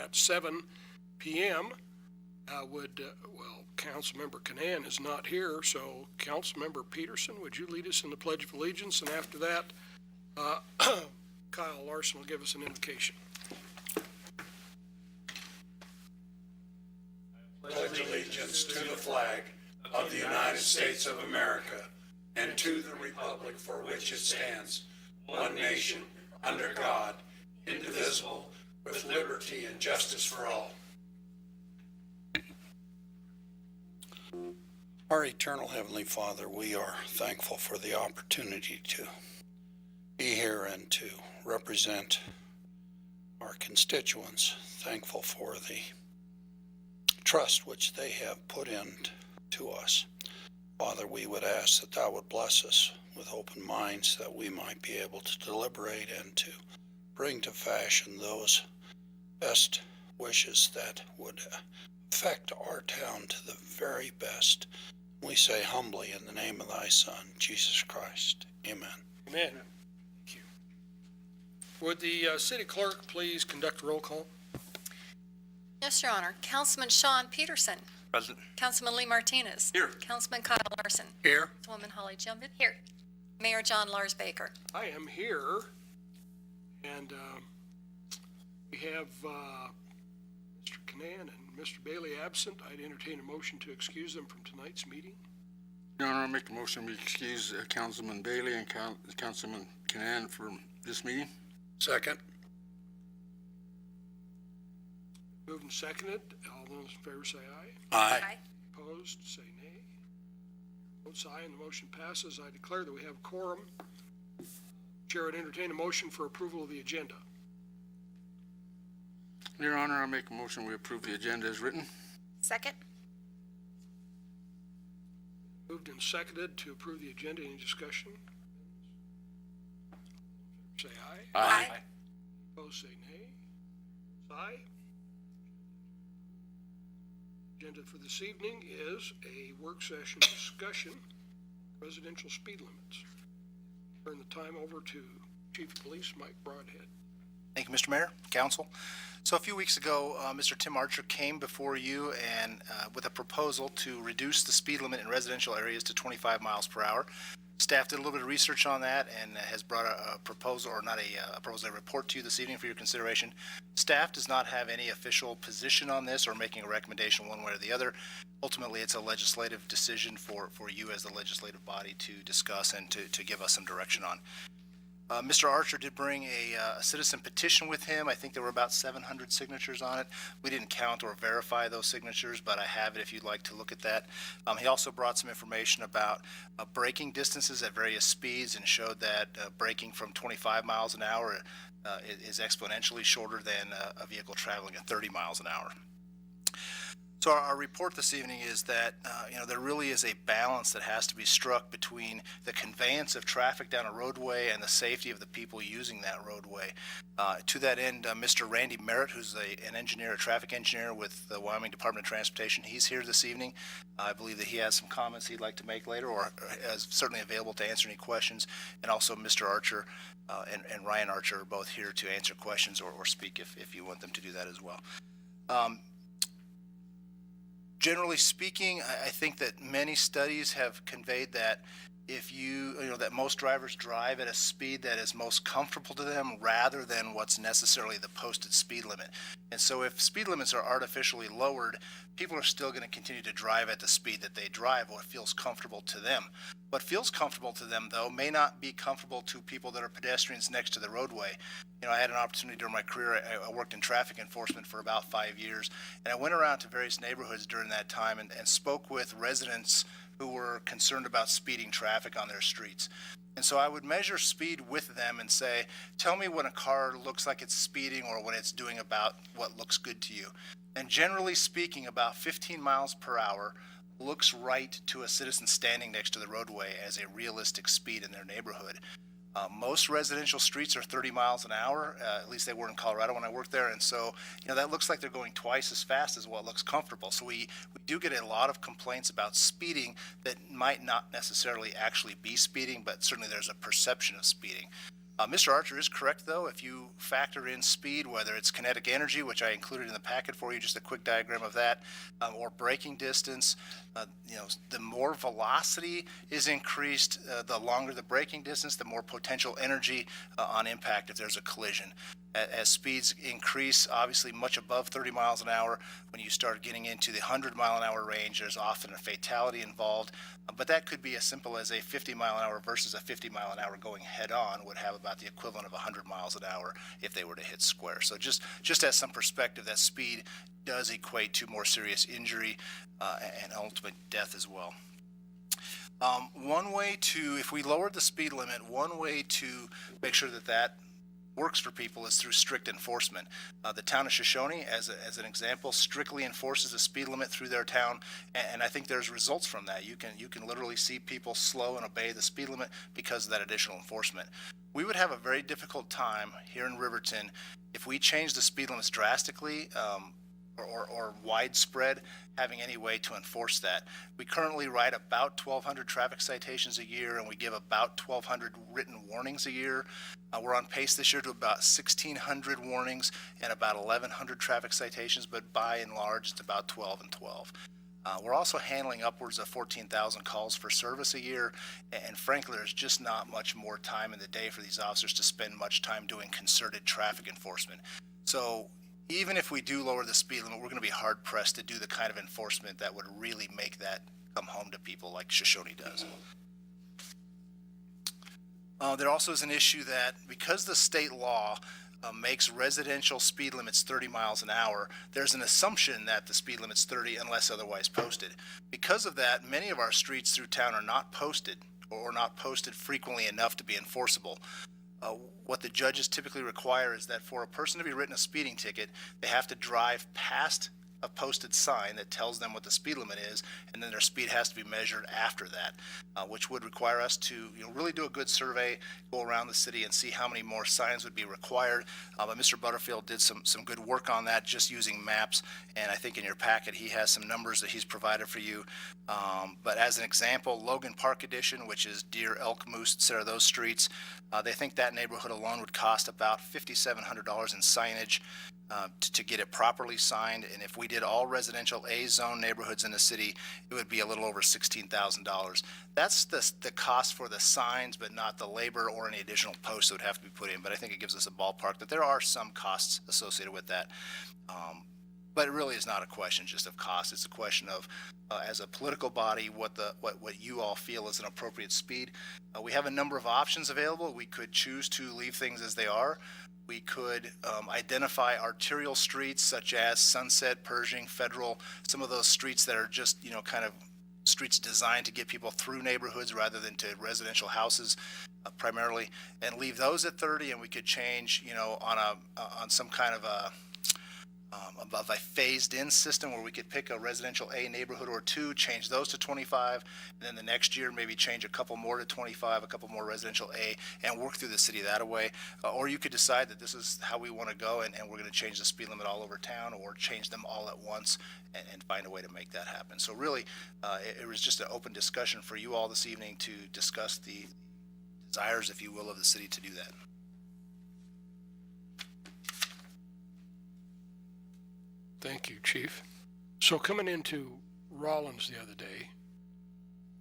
at 7 p.m. Councilmember Canan is not here, so Councilmember Peterson, would you lead us in the Pledge of Allegiance? And after that, Kyle Larson will give us an invocation. Pledge allegiance to the flag of the United States of America and to the republic for which it stands, one nation, under God, indivisible, with liberty and justice for all. Our eternal Heavenly Father, we are thankful for the opportunity to be here and to represent our constituents, thankful for the trust which they have put into us. Father, we would ask that thou would bless us with open minds, that we might be able to deliberate and to bring to fashion those best wishes that would affect our town to the very best. We say humbly in the name of thy Son, Jesus Christ. Amen. Amen. Thank you. Would the city clerk please conduct a roll call? Yes, Your Honor. Councilman Sean Peterson. Present. Councilman Lee Martinez. Here. Councilman Kyle Larson. Here. Councilwoman Holly Jumbit. Here. Mayor John Lars Baker. I am here, and we have Mr. Canan and Mr. Bailey absent. I'd entertain a motion to excuse them from tonight's meeting. Your Honor, I make a motion we excuse Councilman Bailey and Councilman Canan from this meeting. Second. Moved and seconded. All those in favor say aye. Aye. Opposed, say nay. Votes aye, and the motion passes. I declare that we have a quorum. Chair would entertain a motion for approval of the agenda. Your Honor, I make a motion we approve the agenda as written. Second. Moved and seconded to approve the agenda. Any discussion? Say aye. Aye. Opposed, say nay. Aye. Agenda for this evening is a work session discussion residential speed limits. Turn the time over to Chief of Police Mike Broadhead. Thank you, Mr. Mayor, Council. So a few weeks ago, Mr. Tim Archer came before you and with a proposal to reduce the speed limit in residential areas to 25 miles per hour. Staff did a little bit of research on that and has brought a proposal, or not a proposal, a report to you this evening for your consideration. Staff does not have any official position on this or making a recommendation one way or the other. Ultimately, it's a legislative decision for you as the legislative body to discuss and to give us some direction on. Mr. Archer did bring a citizen petition with him. I think there were about 700 signatures on it. We didn't count or verify those signatures, but I have it if you'd like to look at that. He also brought some information about braking distances at various speeds and showed that braking from 25 miles an hour is exponentially shorter than a vehicle traveling at 30 miles an hour. So our report this evening is that there really is a balance that has to be struck between the conveyance of traffic down a roadway and the safety of the people using that roadway. To that end, Mr. Randy Merritt, who's an engineer, a traffic engineer with the Wyoming Department of Transportation, he's here this evening. I believe that he has some comments he'd like to make later, or is certainly available to answer any questions. And also Mr. Archer and Ryan Archer are both here to answer questions or speak if you want them to do that as well. Generally speaking, I think that many studies have conveyed that if that most drivers drive at a speed that is most comfortable to them rather than what's necessarily the posted speed limit. And so if speed limits are artificially lowered, people are still going to continue to drive at the speed that they drive, what feels comfortable to them. What feels comfortable to them, though, may not be comfortable to people that are pedestrians next to the roadway. I had an opportunity during my career. I worked in traffic enforcement for about 5 years, and I went around to various neighborhoods during that time and spoke with residents who were concerned about speeding traffic on their streets. And so I would measure speed with them and say, tell me when a car looks like it's speeding or when it's doing about what looks good to you. And generally speaking, about 15 miles per hour looks right to a citizen standing next to the roadway as a realistic speed in their neighborhood. Most residential streets are 30 miles an hour, at least they were in Colorado when I worked there, and so that looks like they're going twice as fast as what looks comfortable. So we do get a lot of complaints about speeding that might not necessarily actually be speeding, but certainly there's a perception of speeding. Mr. Archer is correct, though. If you factor in speed, whether it's kinetic energy, which I included in the packet for you, just a quick diagram of that, or braking distance, the more velocity is increased, the longer the braking distance, the more potential energy on impact if there's a collision. As speeds increase, obviously much above 30 miles an hour, when you start getting into the 100-mile-an-hour range, there's often a fatality involved. But that could be as simple as a 50-mile-an-hour versus a 50-mile-an-hour going head-on would have about the equivalent of 100 miles an hour if they were to hit square. So just as some perspective, that speed does equate to more serious injury and ultimate death as well. One way to, if we lowered the speed limit, one way to make sure that works for people is through strict enforcement. The town of Shoshone, as an example, strictly enforces the speed limit through their town, and I think there's results from that. You can literally see people slow and obey the speed limit because of that additional enforcement. We would have a very difficult time here in Riverton if we changed the speed limits drastically or widespread, having any way to enforce that. We currently write about 1,200 traffic citations a year, and we give about 1,200 written warnings a year. We're on pace this year to about 1,600 warnings and about 1,100 traffic citations, but by and large, it's about 12 and 12. We're also handling upwards of 14,000 calls for service a year, and frankly, there's just not much more time in the day for these officers to spend much time doing concerted traffic enforcement. So even if we do lower the speed limit, we're going to be hard-pressed to do the kind of enforcement that would really make that come home to people like Shoshone does. There also is an issue that because the state law makes residential speed limits 30 miles an hour, there's an assumption that the speed limit's 30 unless otherwise posted. Because of that, many of our streets through town are not posted or not posted frequently enough to be enforceable. What the judges typically require is that for a person to be written a speeding ticket, they have to drive past a posted sign that tells them what the speed limit is, and then their speed has to be measured after that, which would require us to really do a good survey, go around the city and see how many more signs would be required. But Mr. Butterfield did some good work on that just using maps, and I think in your packet he has some numbers that he's provided for you. But as an example, Logan Park Edition, which is Deer, Elk, Moose, etc., those streets, they think that neighborhood alone would cost about $5,700 in signage to get it properly signed, and if we did all residential A-zone neighborhoods in the city, it would be a little over $16,000. That's the cost for the signs, but not the labor or any additional posts that would have to be put in, but I think it gives us a ballpark that there are some costs associated with that. But it really is not a question just of cost. It's a question of, as a political body, what you all feel is an appropriate speed. We have a number of options available. We could choose to leave things as they are. We could identify arterial streets such as Sunset, Pershing, Federal, some of those streets that are just, kind of streets designed to get people through neighborhoods rather than to residential houses primarily, and leave those at 30, and we could change, on some kind of a phased-in system where we could pick a residential A neighborhood or two, change those to 25, and then the next year maybe change a couple more to 25, a couple more residential A, and work through the city that way. Or you could decide that this is how we want to go, and we're going to change the speed limit all over town, or change them all at once and find a way to make that happen. So really, it was just an open discussion for you all this evening to discuss the desires, if you will, of the city to do that. Thank you, Chief. So coming into Rollins the other day,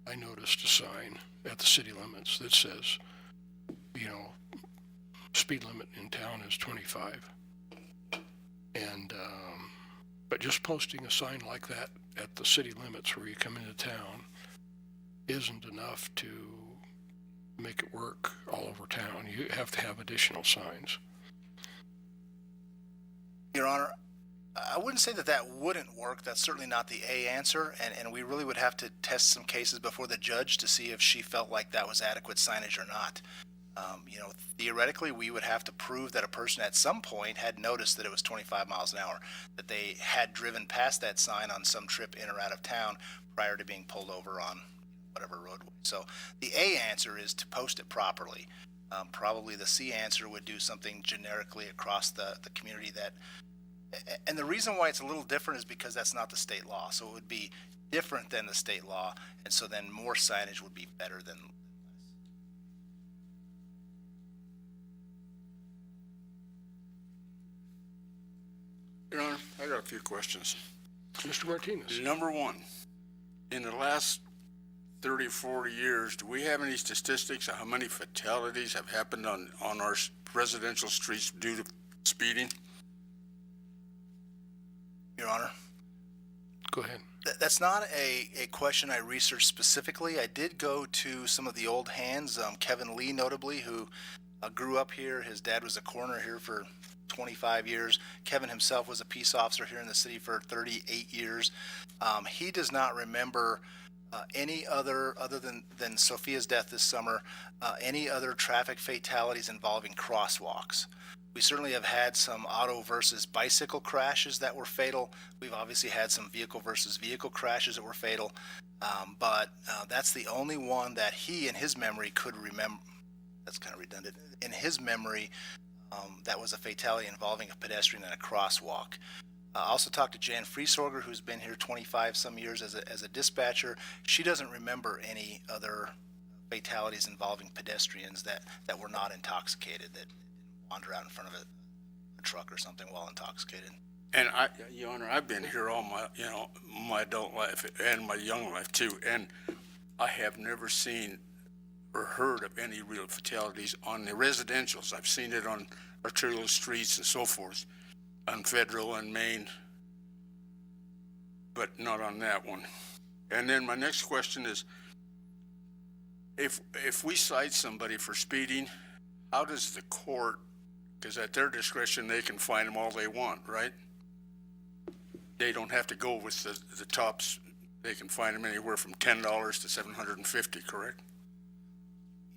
I noticed a sign at the city limits that says, speed limit in town is 25. And, but just posting a sign like that at the city limits where you come into town isn't enough to make it work all over town. You have to have additional signs. Your Honor, I wouldn't say that wouldn't work. That's certainly not the A answer, and we really would have to test some cases before the judge to see if she felt like that was adequate signage or not. Theoretically, we would have to prove that a person at some point had noticed that it was 25 miles an hour, that they had driven past that sign on some trip in or out of town prior to being pulled over on whatever roadway. So the A answer is to post it properly. Probably the C answer would do something generically across the community that. And the reason why it's a little different is because that's not the state law. So it would be different than the state law. And so then more signage would be better than. Your Honor, I got a few questions. Mr. Martinez? Number one, in the last 30, 40 years, do we have any statistics of how many fatalities have happened on our residential streets due to speeding? Your Honor, Go ahead. that's not a question I researched specifically. I did go to some of the old hands, Kevin Lee notably, who grew up here. His dad was a coroner here for 25 years. Kevin himself was a peace officer here in the city for 38 years. He does not remember any other than Sophia's death this summer, any other traffic fatalities involving crosswalks. We certainly have had some auto versus bicycle crashes that were fatal. We've obviously had some vehicle versus vehicle crashes that were fatal, but that's the only one that he in his memory could remember. That's kind of redundant. In his memory, that was a fatality involving a pedestrian in a crosswalk. I also talked to Jan Friesorger, who's been here 25 some years as a dispatcher. She doesn't remember any other fatalities involving pedestrians that were not intoxicated, that wander out in front of a truck or something while intoxicated. And Your Honor, I've been here all my adult life and my young life too, and I have never seen or heard of any real fatalities on the residentials. I've seen it on arterial streets and so forth, on Federal and Main, but not on that one. And then my next question is, if we cite somebody for speeding, how does the court, because at their discretion they can fine them all they want, right? They don't have to go with the tops. They can fine them anywhere from $10 to $750, correct?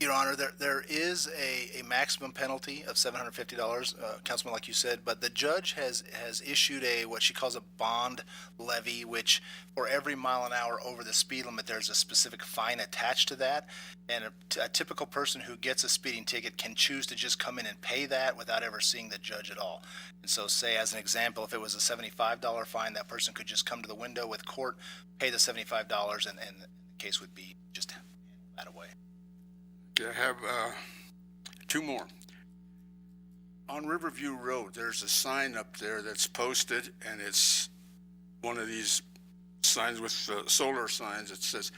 Your Honor, there is a maximum penalty of $750, Councilman, like you said, but the judge has issued what she calls a bond levy, which for every mile an hour over the speed limit, there's a specific fine attached to that. And a typical person who gets a speeding ticket can choose to just come in and pay that without ever seeing the judge at all. And so say, as an example, if it was a $75 fine, that person could just come to the window with court, pay the $75, and the case would be just that away. I have two more. On Riverview Road, there's a sign up there that's posted, and it's one of these signs with solar signs. It says,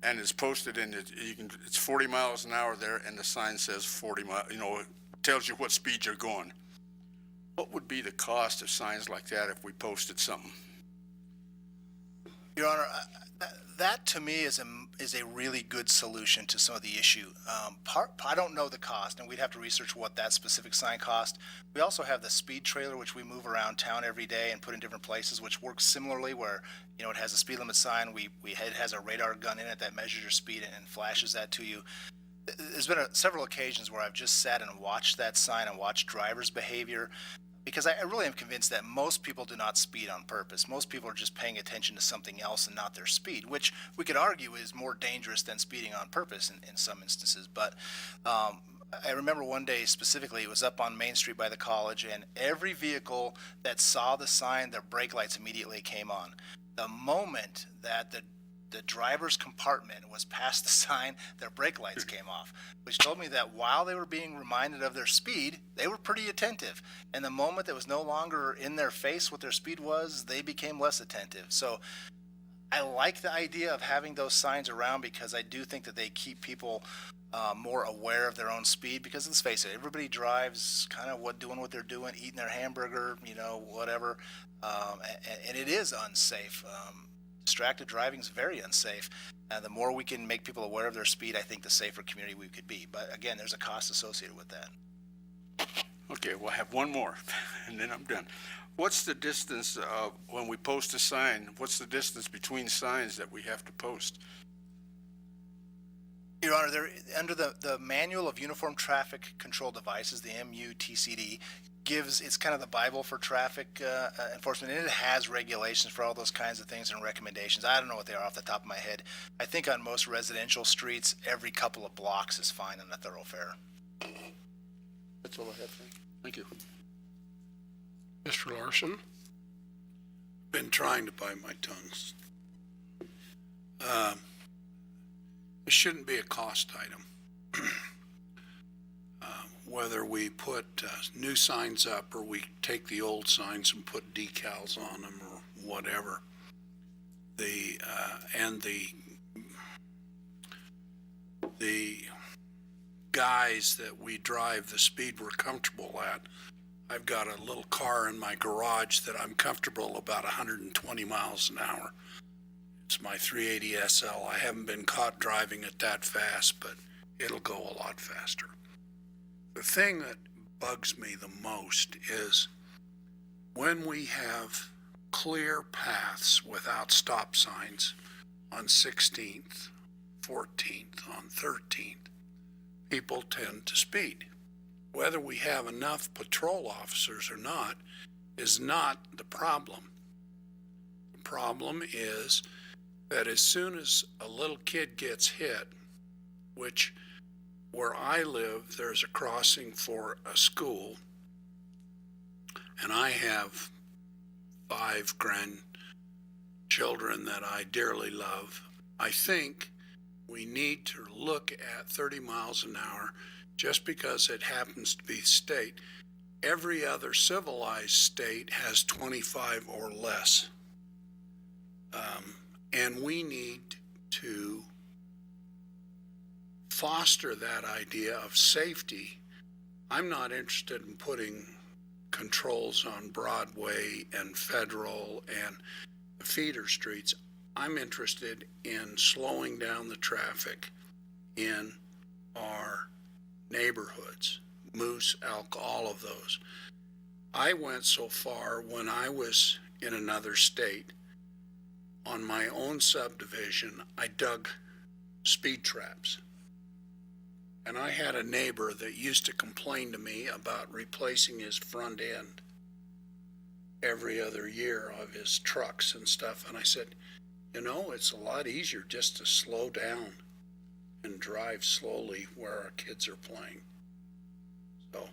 and it's posted, and it's 40 miles an hour there, and the sign says 40 miles. It tells you what speed you're going. What would be the cost of signs like that if we posted something? Your Honor, that to me is a really good solution to some of the issue. I don't know the cost, and we'd have to research what that specific sign cost. We also have the speed trailer, which we move around town every day and put in different places, which works similarly, where it has a speed limit sign. It has a radar gun in it that measures your speed and flashes that to you. There's been several occasions where I've just sat and watched that sign and watched drivers' behavior, because I really am convinced that most people do not speed on purpose. Most people are just paying attention to something else and not their speed, which we could argue is more dangerous than speeding on purpose in some instances. But I remember one day specifically, it was up on Main Street by the college, and every vehicle that saw the sign, their brake lights immediately came on. The moment that the driver's compartment was past the sign, their brake lights came off, which told me that while they were being reminded of their speed, they were pretty attentive. And the moment that was no longer in their face what their speed was, they became less attentive. So I like the idea of having those signs around, because I do think that they keep people more aware of their own speed, because let's face it, everybody drives kind of doing what they're doing, eating their hamburger, whatever, and it is unsafe. Distracted driving is very unsafe. The more we can make people aware of their speed, I think the safer community we could be. But again, there's a cost associated with that. Okay, well, I have one more, and then I'm done. What's the distance when we post a sign? What's the distance between signs that we have to post? Your Honor, under the Manual of Uniform Traffic Control Devices, the MUTCD, it's kind of the Bible for traffic enforcement, and it has regulations for all those kinds of things and recommendations. I don't know what they are off the top of my head. I think on most residential streets, every couple of blocks is fine in a thoroughfare. That's all I have. Thank you. Mr. Larson? Been trying to bite my tongues. It shouldn't be a cost item. whether we put new signs up or we take the old signs and put decals on them or whatever. The guys that we drive the speed we're comfortable at, I've got a little car in my garage that I'm comfortable about 120 miles an hour. It's my 380 SL. I haven't been caught driving it that fast, but it'll go a lot faster. The thing that bugs me the most is when we have clear paths without stop signs on 16th, 14th, on 13th, people tend to speed. Whether we have enough patrol officers or not is not the problem. The problem is that as soon as a little kid gets hit, which where I live, there's a crossing for a school, and I have 5 grandchildren that I dearly love. I think we need to look at 30 miles an hour just because it happens to be state. Every other civilized state has 25 or less. And we need to foster that idea of safety. I'm not interested in putting controls on Broadway and Federal and the feeder streets. I'm interested in slowing down the traffic in our neighborhoods, Moose, Elk, all of those. I went so far when I was in another state. On my own subdivision, I dug speed traps. And I had a neighbor that used to complain to me about replacing his front end every other year of his trucks and stuff. And I said, you know, it's a lot easier just to slow down and drive slowly where our kids are playing. So,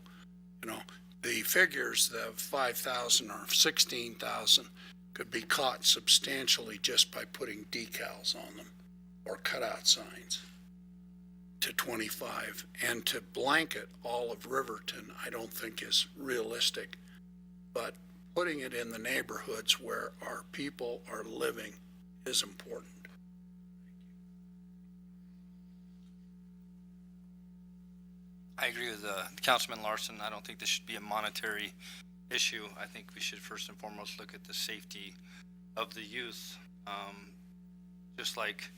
you know, the figures, the 5,000 or 16,000 could be caught substantially just by putting decals on them or cutout signs to 25. And to blanket all of Riverton, I don't think is realistic. But putting it in the neighborhoods where our people are living is important. I agree with Councilman Larson. I don't think this should be a monetary issue. I think we should first and foremost look at the safety of the youth. Just like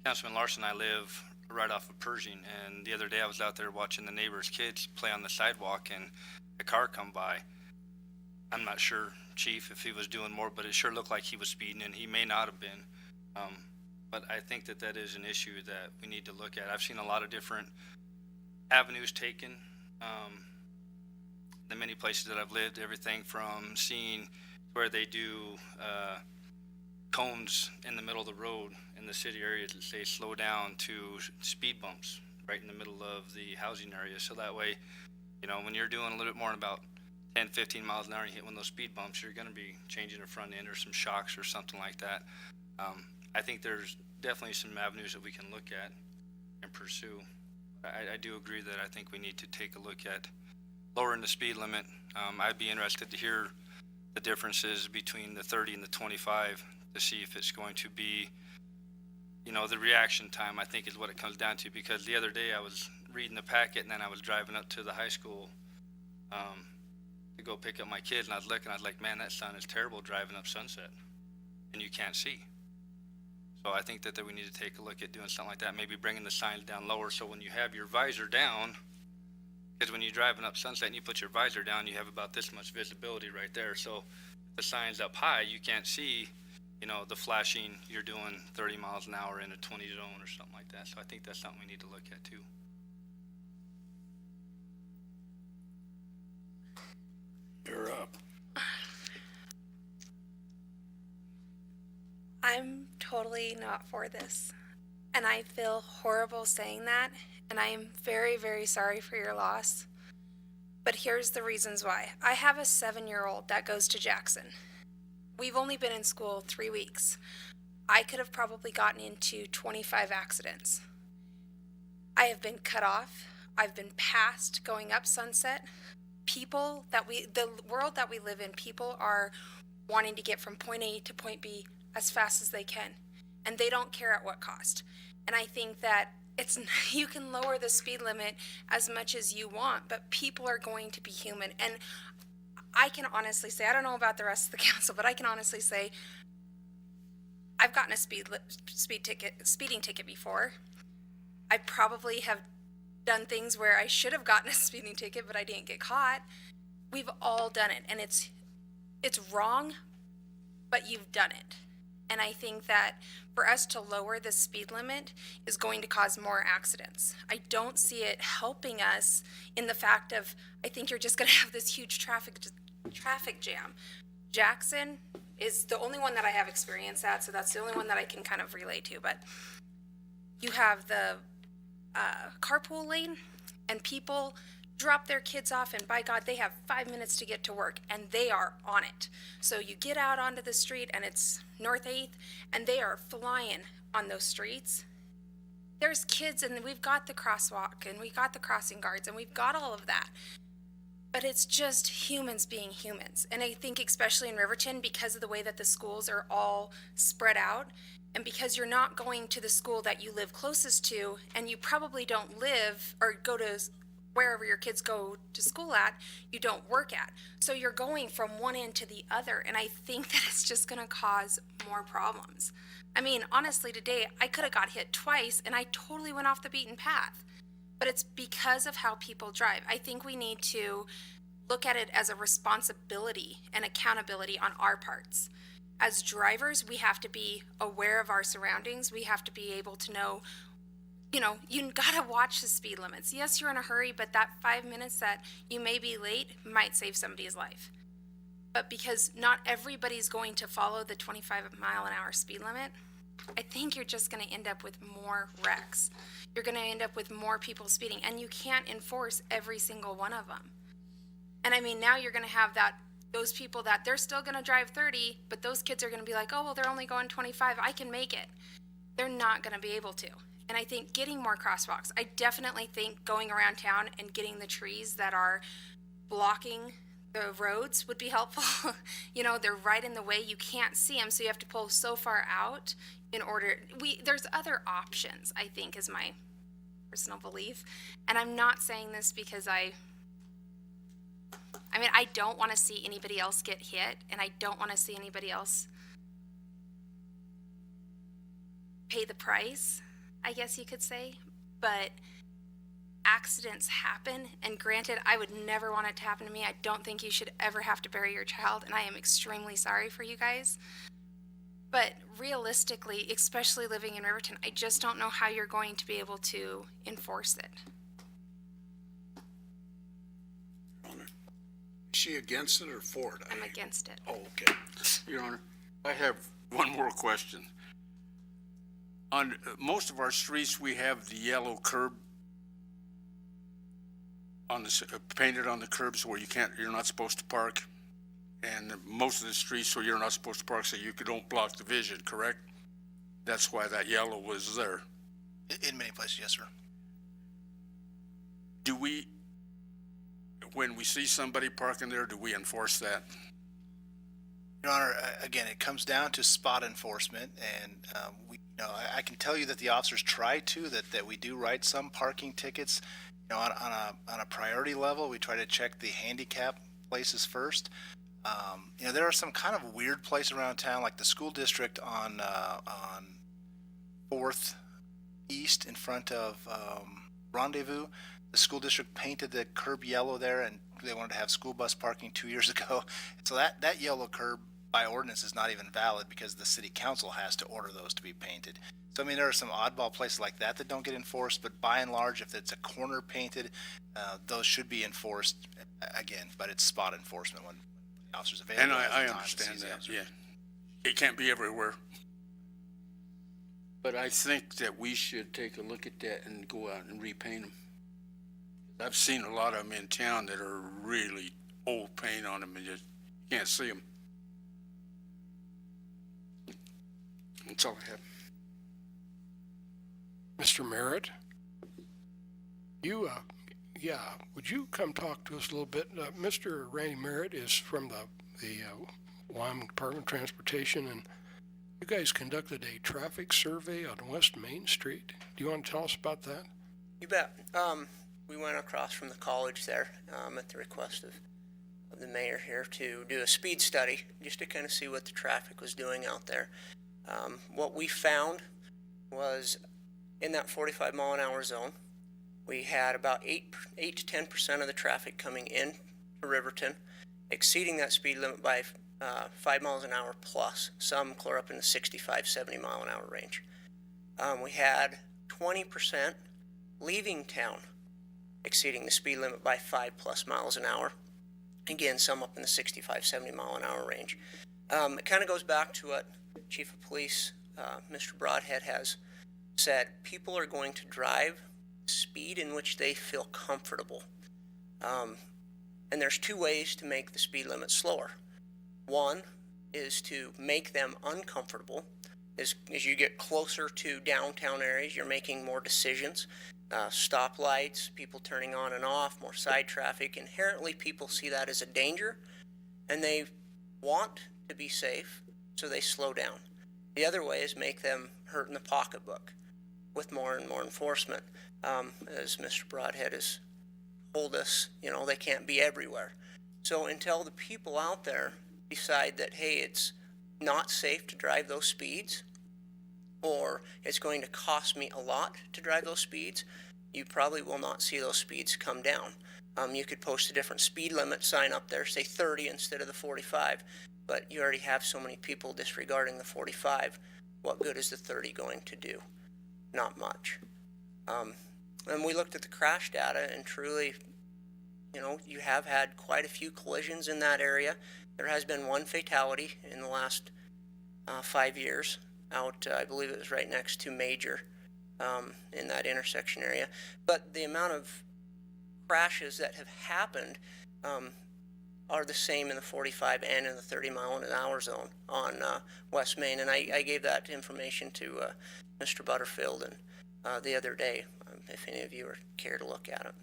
Councilman Larson, I live right off of Pershing, and the other day I was out there watching the neighbor's kids play on the sidewalk, and a car come by. I'm not sure, Chief, if he was doing more, but it sure looked like he was speeding, and he may not have been. But I think that that is an issue that we need to look at. I've seen a lot of different avenues taken. The many places that I've lived, everything from seeing where they do cones in the middle of the road in the city areas that say slow down, to speed bumps right in the middle of the housing area. So that way, you know, when you're doing a little bit more than about 10, 15 miles an hour and you hit one of those speed bumps, you're going to be changing a front end or some shocks or something like that. I think there's definitely some avenues that we can look at and pursue. I do agree that I think we need to take a look at lowering the speed limit. I'd be interested to hear the differences between the 30 and the 25 to see if it's going to be, you know, the reaction time, I think, is what it comes down to. Because the other day I was reading the packet, and then I was driving up to the high school to go pick up my kids, and I was looking, I was like, man, that sun is terrible driving up Sunset, and you can't see. So I think that we need to take a look at doing something like that, maybe bringing the signs down lower, so when you have your visor down, because when you're driving up Sunset and you put your visor down, you have about this much visibility right there. So if the sign's up high, you can't see, you know, the flashing, you're doing 30 miles an hour in a 20 zone or something like that. So I think that's something we need to look at too. You're up. I'm totally not for this, and I feel horrible saying that, and I am very, very sorry for your loss. But here's the reasons why. I have a 7-year-old that goes to Jackson. We've only been in school 3 weeks. I could have probably gotten into 25 accidents. I have been cut off. I've been passed going up Sunset. The world that we live in, people are wanting to get from point A to point B as fast as they can, and they don't care at what cost. And I think that you can lower the speed limit as much as you want, but people are going to be human. And I can honestly say, I don't know about the rest of the council, but I can honestly say I've gotten a speeding ticket before. I probably have done things where I should have gotten a speeding ticket, but I didn't get caught. We've all done it, and it's wrong, but you've done it. And I think that for us to lower the speed limit is going to cause more accidents. I don't see it helping us in the fact of, I think you're just going to have this huge traffic jam. Jackson is the only one that I have experience at, so that's the only one that I can kind of relate to. But you have the carpool lane, and people drop their kids off, and by God, they have 5 minutes to get to work, and they are on it. So you get out onto the street, and it's North 8th, and they are flying on those streets. There's kids, and we've got the crosswalk, and we've got the crossing guards, and we've got all of that. But it's just humans being humans. And I think especially in Riverton, because of the way that the schools are all spread out, and because you're not going to the school that you live closest to, and you probably don't live or go to wherever your kids go to school at, you don't work at. So you're going from one end to the other, and I think that it's just gonna cause more problems. I mean, honestly, today, I could have got hit twice, and I totally went off the beaten path. But it's because of how people drive. I think we need to look at it as a responsibility and accountability on our parts. As drivers, we have to be aware of our surroundings. We have to be able to know, you gotta watch the speed limits. Yes, you're in a hurry, but that 5 minutes that you may be late might save somebody's life. But because not everybody's going to follow the 25-mile-an-hour speed limit, I think you're just gonna end up with more wrecks. You're gonna end up with more people speeding, and you can't enforce every single one of them. And I mean, now you're gonna have those people that they're still gonna drive 30, but those kids are gonna be like, oh, well, they're only going 25, I can make it. They're not gonna be able to. And I think getting more crosswalks, I definitely think going around town and getting the trees that are blocking the roads would be helpful. They're right in the way, you can't see them, so you have to pull so far out in order, there's other options, I think, is my personal belief. And I'm not saying this because I don't want to see anybody else get hit, and I don't want to see anybody else pay the price, I guess you could say. But accidents happen, and granted, I would never want it to happen to me. I don't think you should ever have to bury your child, and I am extremely sorry for you guys. But realistically, especially living in Riverton, I just don't know how you're going to be able to enforce it. Is she against it or for it? I'm against it. Oh, okay. Your Honor, I have one more question. On most of our streets, we have the yellow curb painted on the curbs where you're not supposed to park. And most of the streets where you're not supposed to park, so you don't block the vision, correct? That's why that yellow was there. In many places, yes, sir. When we see somebody parking there, do we enforce that? Your Honor, again, it comes down to spot enforcement, and I can tell you that the officers try to, that we do write some parking tickets. On a priority level, we try to check the handicap places first. There are some kind of weird places around town, like the school district on 4th East in front of Rendezvous. The school district painted the curb yellow there, and they wanted to have school bus parking 2 years ago. So that yellow curb by ordinance is not even valid because the city council has to order those to be painted. So, there are some oddball places like that don't get enforced, but by and large, if it's a corner painted, those should be enforced again, but it's spot enforcement when the officer's available. And I understand that, yeah. It can't be everywhere. But I think that we should take a look at that and go out and repaint them. I've seen a lot of them in town that are really old paint on them and you can't see them. That's all I have. Mr. Merritt, you Yeah, would you come talk to us a little bit? Mr. Randy Merritt is from the Wyoming Department of Transportation, and you guys conducted a traffic survey on West Main Street. Do you want to tell us about that? You bet. We went across from the college there at the request of the mayor here to do a speed study just to kind of see what the traffic was doing out there. What we found was in that 45 mile an hour zone, we had about 8 to 10% of the traffic coming in to Riverton, exceeding that speed limit by 5 miles an hour plus, some clear up in the 65, 70 mile an hour range. We had 20% leaving town exceeding the speed limit by 5+ miles an hour. Again, some up in the 65, 70 mile an hour range. It kind of goes back to what Chief of Police, Mr. Broadhead, has said. People are going to drive speed in which they feel comfortable. And there's two ways to make the speed limit slower. One is to make them uncomfortable. As you get closer to downtown areas, you're making more decisions. Stoplights, people turning on and off, more side traffic. Inherently, people see that as a danger, and they want to be safe, so they slow down. The other way is make them hurt in the pocketbook with more and more enforcement. As Mr. Broadhead has told us, they can't be everywhere. So until the people out there decide that, hey, it's not safe to drive those speeds, or it's going to cost me a lot to drive those speeds, you probably will not see those speeds come down. You could post a different speed limit sign up there, say 30 instead of the 45, but you already have so many people disregarding the 45. What good is the 30 going to do? Not much. And we looked at the crash data, and truly, you have had quite a few collisions in that area. There has been one fatality in the last 5 years out, I believe it was right next to Major in that intersection area. But the amount of crashes that have happened are the same in the 45 and in the 30 mile an hour zone on West Main. And I gave that information to Mr. Butterfield and the other day, if any of you would care to look at it.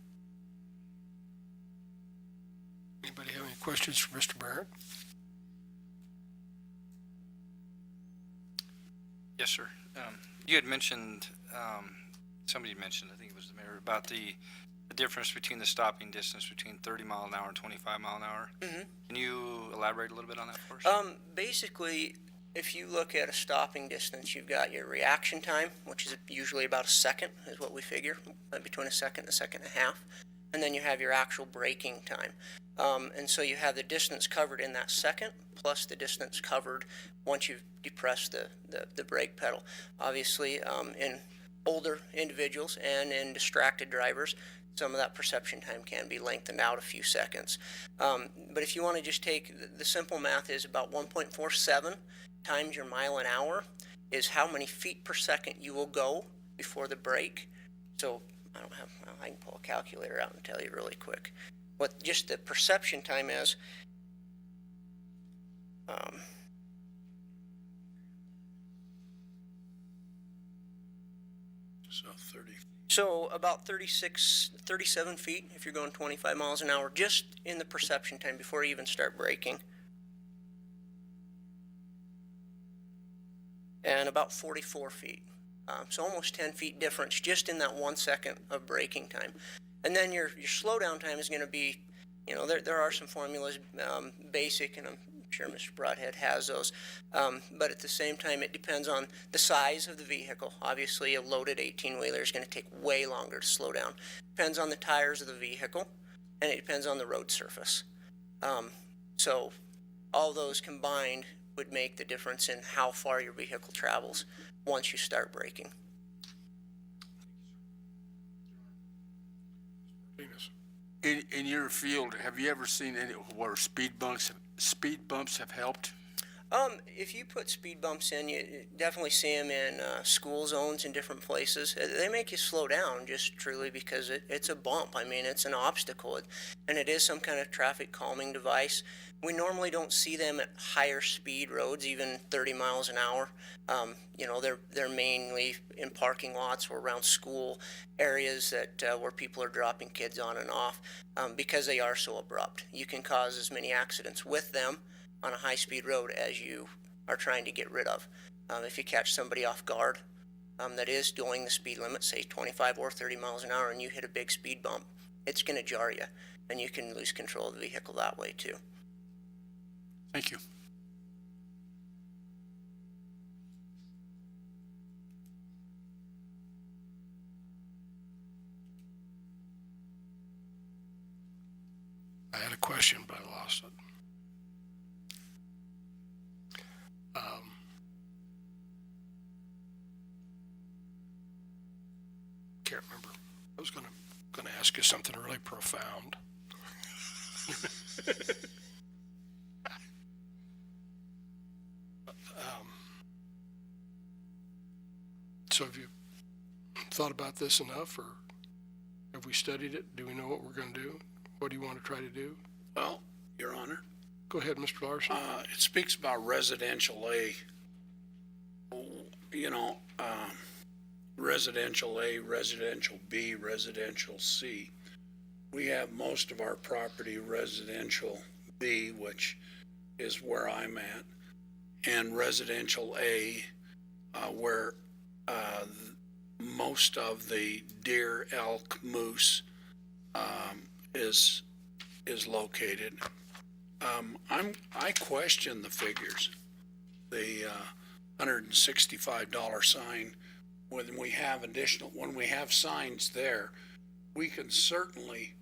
Anybody have any questions for Mr. Barrett? Yes, sir. You had mentioned, somebody mentioned, I think it was the mayor, about the difference between the stopping distance between 30 mile an hour and 25 mile an hour. Mm-hmm. Can you elaborate a little bit on that for us? Basically, if you look at a stopping distance, you've got your reaction time, which is usually about a second, is what we figure, between a second and a second and a half. And then you have your actual braking time. And so you have the distance covered in that second, plus the distance covered once you've depressed the brake pedal. Obviously, in older individuals and in distracted drivers, some of that perception time can be lengthened out a few seconds. But if you want to just take, the simple math is about 1.47 times your mile an hour is how many feet per second you will go before the brake. So I can pull a calculator out and tell you really quick what just the perception time is. So 30. So about 37 feet if you're going 25 miles an hour, just in the perception time before you even start braking. And about 44 feet. So almost 10 feet difference just in that 1 second of braking time. And then your slowdown time is going to be, there are some formulas, basic, and I'm sure Mr. Broadhead has those. But at the same time, it depends on the size of the vehicle. Obviously, a loaded 18-wheeler is going to take way longer to slow down. Depends on the tires of the vehicle, and it depends on the road surface. So all those combined would make the difference in how far your vehicle travels once you start braking. In your field, have you ever seen any where speed bumps have helped? If you put speed bumps in, you definitely see them in school zones in different places. They make you slow down just truly because it's a bump. I mean, it's an obstacle, and it is some kind of traffic calming device. We normally don't see them at higher speed roads, even 30 miles an hour. They're mainly in parking lots or around school areas that where people are dropping kids on and off because they are so abrupt. You can cause as many accidents with them on a high-speed road as you are trying to get rid of. If you catch somebody off guard that is doing the speed limit, say 25 or 30 miles an hour, and you hit a big speed bump, it's going to jar you, and you can lose control of the vehicle that way too. Thank you. I had a question, but I lost it. Can't remember. I was gonna ask you something really profound. So have you thought about this enough, or have we studied it? Do we know what we're going to do? What do you want to try to do? Well, Your Honor, Go ahead, Mr. Larson. it speaks about residential A. Residential A, residential B, residential C. We have most of our property residential B, which is where I'm at, and residential A, where most of the deer, elk, moose is located. I question the figures. The $165 sign. When we have signs there, we can certainly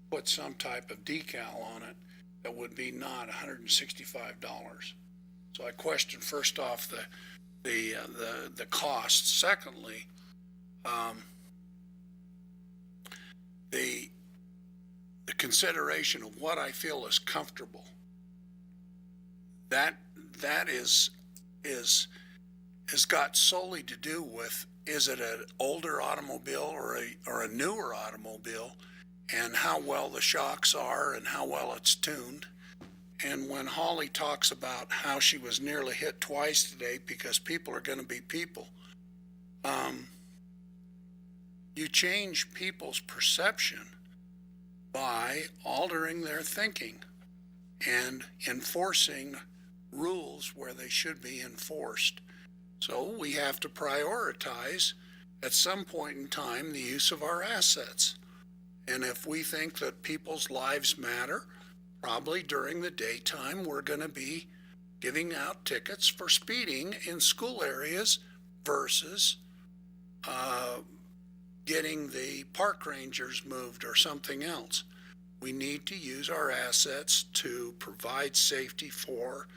put some type of decal on it that would be not $165. So I question first off the cost. Secondly, the consideration of what I feel is comfortable. That is has got solely to do with, is it an older automobile or a newer automobile, and how well the shocks are and how well it's tuned. And when Holly talks about how she was nearly hit twice today because people are going to be people, you change people's perception by altering their thinking and enforcing rules where they should be enforced. So we have to prioritize at some point in time the use of our assets. And if we think that people's lives matter, probably during the daytime we're going to be giving out tickets for speeding in school areas versus getting the park rangers moved or something else. We need to use our assets to provide safety for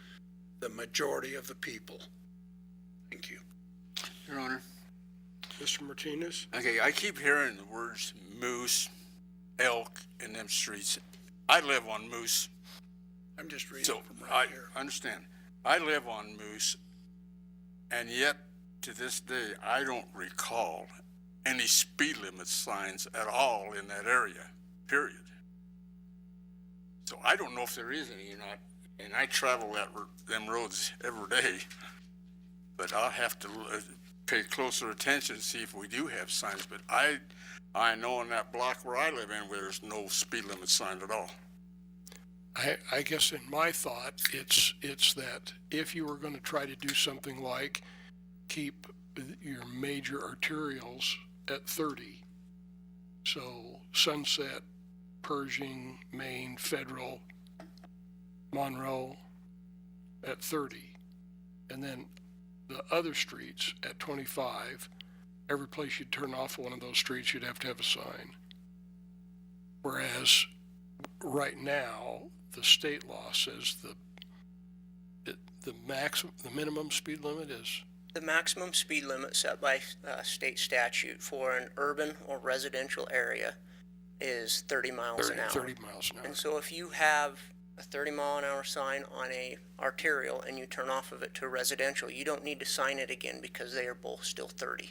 the majority of the people. Thank you. Your Honor. Mr. Martinez? Okay, I keep hearing the words moose, elk in them streets. I live on moose. I'm just reading So from I right here. understand. I live on moose, and yet to this day, I don't recall any speed limit signs at all in that area, period. So I don't know if there is any or not, and I travel them roads every day, but I'll have to pay closer attention to see if we do have signs. But I know in that block where I live in, where there's no speed limit sign at all. I guess in my thought, it's that if you were going to try to do something like keep your major arterials at 30, so Sunset, Pershing, Maine, Federal, Monroe at 30, and then the other streets at 25, every place you'd turn off one of those streets, you'd have to have a sign. Whereas right now, the state law says the minimum speed limit is The maximum speed limit set by state statute for an urban or residential area is 30 miles an hour. 30 miles an hour. And so if you have a 30-mile-an-hour sign on a arterial and you turn off of it to a residential, you don't need to sign it again because they are both still 30.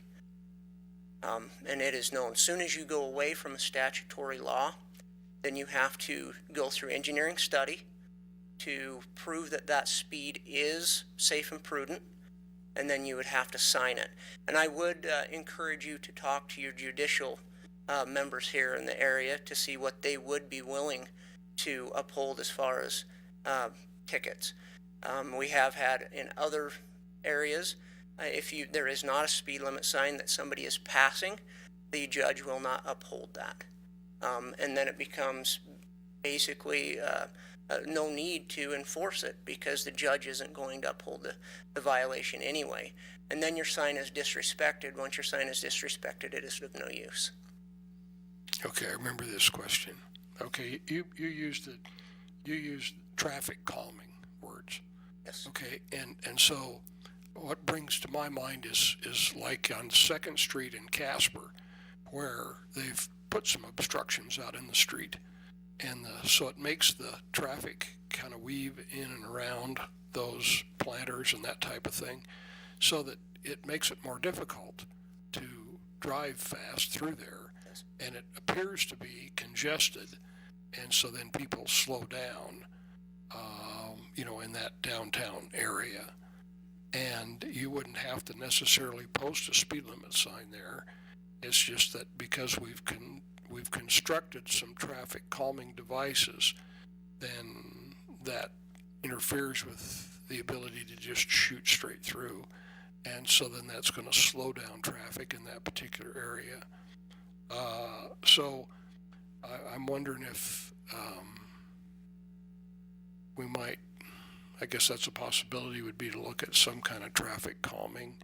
And it is known. As soon as you go away from a statutory law, then you have to go through engineering study to prove that that speed is safe and prudent, and then you would have to sign it. And I would encourage you to talk to your judicial members here in the area to see what they would be willing to uphold as far as tickets. We have had in other areas, if there is not a speed limit sign that somebody is passing, the judge will not uphold that. And then it becomes basically no need to enforce it because the judge isn't going to uphold the violation anyway. And then your sign is disrespected. Once your sign is disrespected, it is of no use. Okay, I remember this question. Okay, you used traffic calming words. Yes. Okay, and so what brings to my mind is like on 2nd Street in Casper, where they've put some obstructions out in the street, and so it makes the traffic kind of weave in and around those planters and that type of thing, so that it makes it more difficult to drive fast through there, and it appears to be congested, and so then people slow down, in that downtown area. And you wouldn't have to necessarily post a speed limit sign there. It's just that because we've constructed some traffic calming devices, then that interferes with the ability to just shoot straight through. And so then that's going to slow down traffic in that particular area. So I'm wondering if we might, I guess that's a possibility, would be to look at some kind of traffic calming.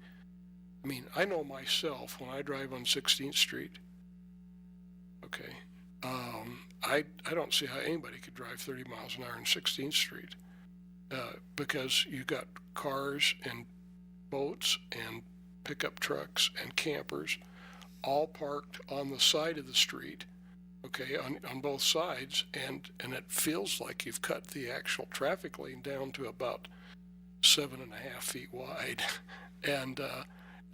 I mean, I know myself when I drive on 16th Street, okay, I don't see how anybody could drive 30 miles an hour on 16th Street because you got cars and boats and pickup trucks and campers all parked on the side of the street, okay, on both sides, and it feels like you've cut the actual traffic lane down to about 7.5 feet wide, and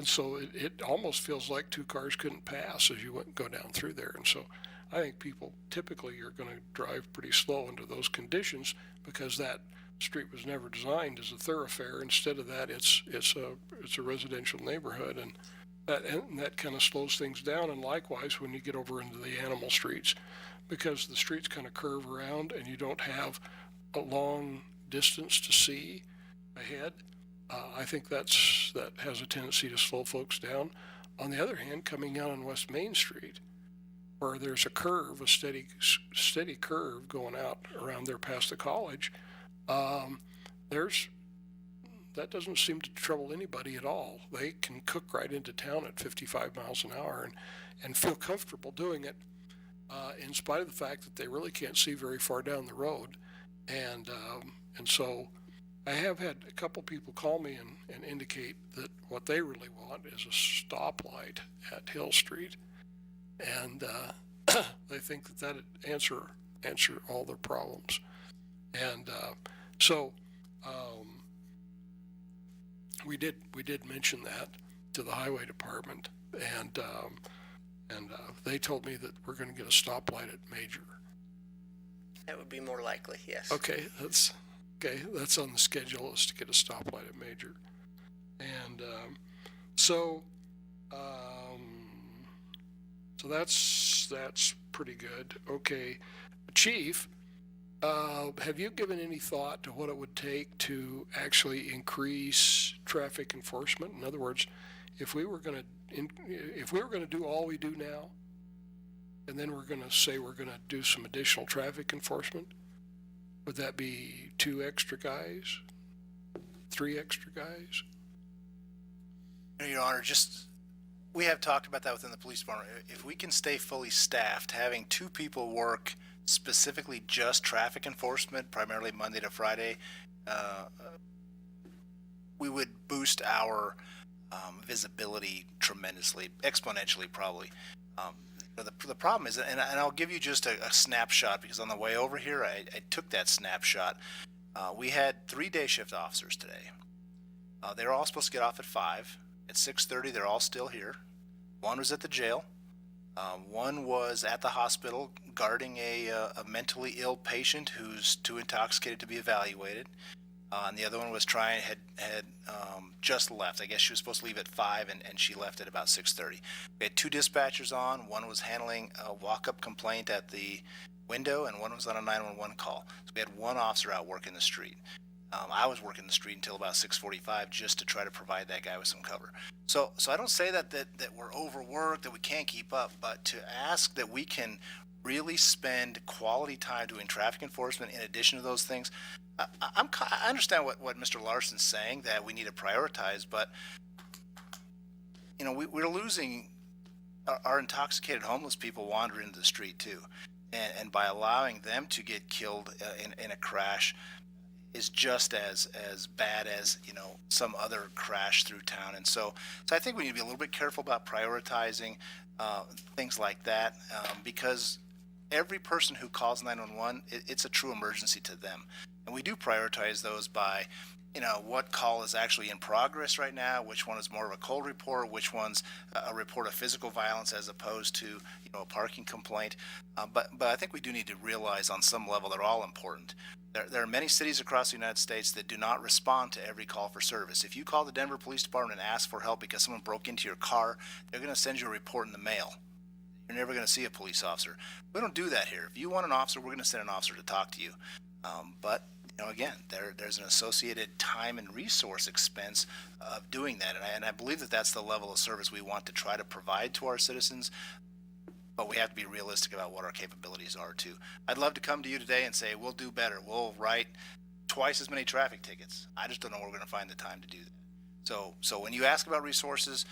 so it almost feels like two cars couldn't pass as you go down through there. And so I think people typically are going to drive pretty slow under those conditions because that street was never designed as a thoroughfare. Instead of that, it's a residential neighborhood, and that kind of slows things down. And likewise, when you get over into the animal streets, because the streets kind of curve around and you don't have a long distance to see ahead, I think that has a tendency to slow folks down. On the other hand, coming out on West Main Street, where there's a curve, a steady curve going out around there past the college, that doesn't seem to trouble anybody at all. They can cook right into town at 55 miles an hour and feel comfortable doing it, in spite of the fact that they really can't see very far down the road. And so I have had a couple people call me and indicate that what they really want is a stoplight at Hill Street. And they think that'd answer all their problems. And so we did mention that to the highway department, and they told me that we're going to get a stoplight at Major. That would be more likely, yes. Okay, that's on the schedule, is to get a stoplight at Major. And so that's pretty good. Okay, Chief, have you given any thought to what it would take to actually increase traffic enforcement? In other words, if we were going to do all we do now, and then we're going to say we're going to do some additional traffic enforcement, would that be 2 extra guys, 3 extra guys? Your Honor, we have talked about that within the police department. If we can stay fully staffed, having 2 people work specifically just traffic enforcement, primarily Monday to Friday, we would boost our visibility tremendously, exponentially probably. the problem is, and I'll give you just a snapshot, because on the way over here, I took that snapshot. We had 3 day shift officers today. They were all supposed to get off at 5. At 6:30, they're all still here. One was at the jail. One was at the hospital guarding a mentally ill patient who's too intoxicated to be evaluated. And the other one was had just left. I guess she was supposed to leave at 5, and she left at about 6:30. We had 2 dispatchers on. One was handling a walk-up complaint at the window, and one was on a 911 call. So we had 1 officer out working the street. I was working the street until about 6:45 just to try to provide that guy with some cover. So I don't say that we're overworked, that we can't keep up, but to ask that we can really spend quality time doing traffic enforcement in addition to those things. I understand what Mr. Larson's saying, that we need to prioritize, but we're losing our intoxicated homeless people wander into the street too, and by allowing them to get killed in a crash is just as bad as some other crash through town. And so I think we need to be a little bit careful about prioritizing things like that, because every person who calls 911, it's a true emergency to them. And we do prioritize those by, what call is actually in progress right now, which one is more of a cold report, which one's a report of physical violence as opposed to, a parking complaint. But I think we do need to realize on some level they're all important. There are many cities across the United States that do not respond to every call for service. If you call the Denver Police Department and ask for help because someone broke into your car, they're going to send you a report in the mail. You're never going to see a police officer. We don't do that here. If you want an officer, we're going to send an officer to talk to you. But again, there's an associated time and resource expense of doing that, and I believe that that's the level of service we want to try to provide to our citizens. But we have to be realistic about what our capabilities are too. I'd love to come to you today and say we'll do better. We'll write twice as many traffic tickets. I just don't know where we're going to find the time to do that. So when you ask about resources,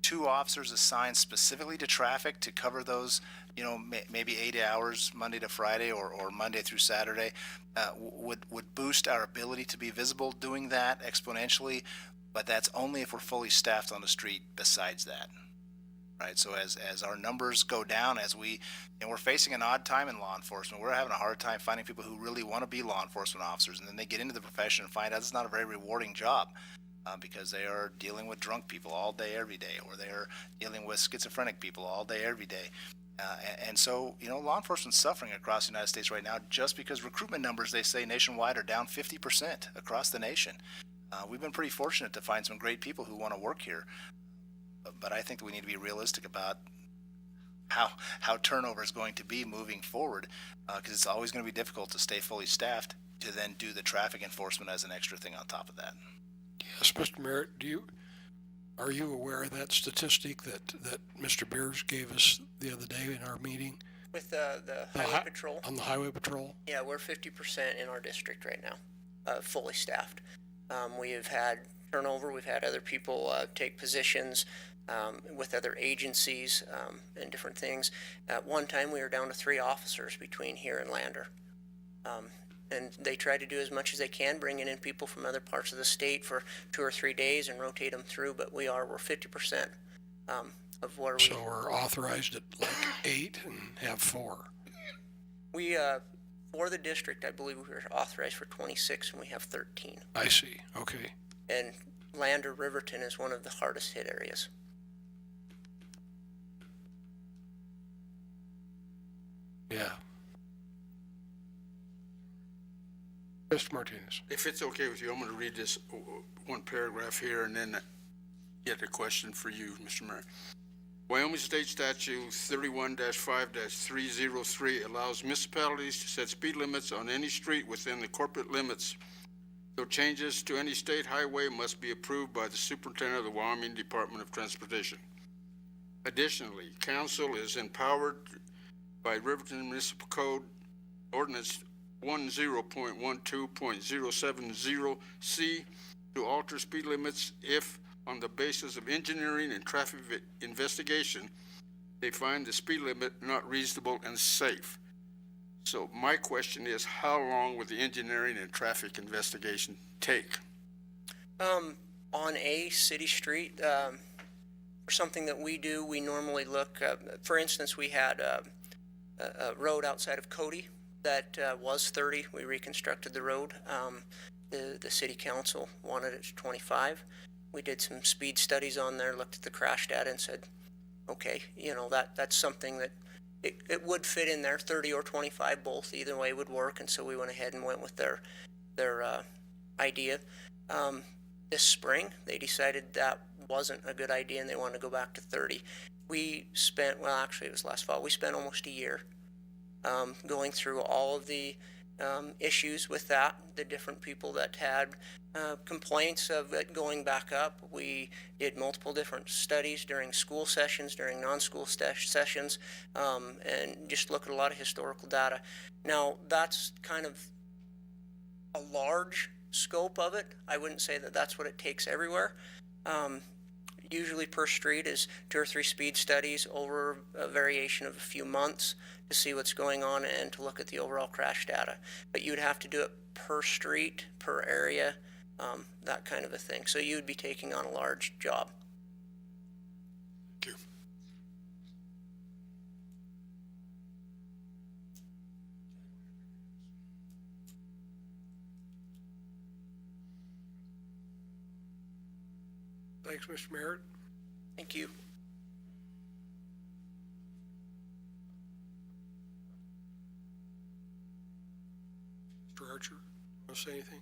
2 officers assigned specifically to traffic to cover those, maybe 8 hours Monday to Friday or Monday through Saturday, would boost our ability to be visible doing that exponentially. But that's only if we're fully staffed on the street besides that. Right. So as our numbers go down, as we're facing an odd time in law enforcement, we're having a hard time finding people who really want to be law enforcement officers, and then they get into the profession and find out it's not a very rewarding job. Because they are dealing with drunk people all day, every day, or they are dealing with schizophrenic people all day, every day. And so, law enforcement's suffering across the United States right now just because recruitment numbers, they say nationwide, are down 50% across the nation. We've been pretty fortunate to find some great people who want to work here. But I think that we need to be realistic about how turnover is going to be moving forward, because it's always going to be difficult to stay fully staffed to then do the traffic enforcement as an extra thing on top of that. Yes, Mr. Merritt, are you aware of that statistic that Mr. Beers gave us the other day in our meeting? With the highway patrol? On the highway patrol? Yeah, we're 50% in our district right now, fully staffed. We have had turnover. We've had other people take positions with other agencies and different things. At one time, we were down to 3 officers between here and Lander. And they try to do as much as they can, bringing in people from other parts of the state for 2 or 3 days and rotate them through. But we're 50% of where we. So we're authorized at like 8 and have 4. We for the district, I believe we were authorized for 26, and we have 13. I see. Okay. And Lander Riverton is one of the hardest hit areas. Yeah. Mr. Martinez. If it's okay with you, I'm going to read this one paragraph here and then get a question for you, Mr. Mayor. Wyoming State Statute 31-5-303 allows municipalities to set speed limits on any street within the corporate limits. So changes to any state highway must be approved by the superintendent of the Wyoming Department of Transportation. Additionally, council is empowered by Riverton Municipal Code Ordinance 10.12.070C to alter speed limits if, on the basis of engineering and traffic investigation, they find the speed limit not reasonable and safe. So my question is, how long would the engineering and traffic investigation take? On a city street, For something that we do, we normally look, for instance, we had a road outside of Cody that was 30. We reconstructed the road. The city council wanted it to 25. We did some speed studies on there, looked at the crash data and said, okay, that's something that it would fit in there, 30 or 25, both, either way would work. And so we went ahead and went with their idea. This spring, they decided that wasn't a good idea and they wanted to go back to 30. We spent, well, actually it was last fall, we spent almost a year going through all of the issues with that, the different people that had complaints of it going back up. We did multiple different studies during school sessions, during non-school sessions, and just look at a lot of historical data. Now, that's kind of a large scope of it. I wouldn't say that that's what it takes everywhere. Usually per street is 2 or 3 speed studies over a variation of a few months to see what's going on and to look at the overall crash data. But you'd have to do it per street, per area, that kind of a thing. So you'd be taking on a large job. Thank you. Thanks, Mr. Merritt. Thank you. Mr. Archer, want to say anything?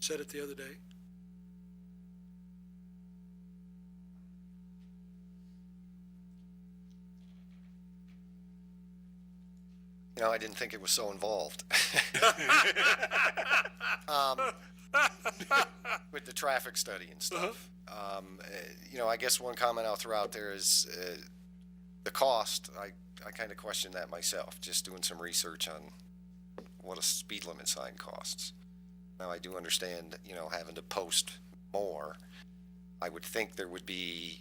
Said it the other day. I didn't think it was so involved. With the traffic study and stuff. I guess one comment I'll throw out there is the cost. I kind of question that myself, just doing some research on what a speed limit sign costs. Now, I do understand, having to post more. I would think there would be,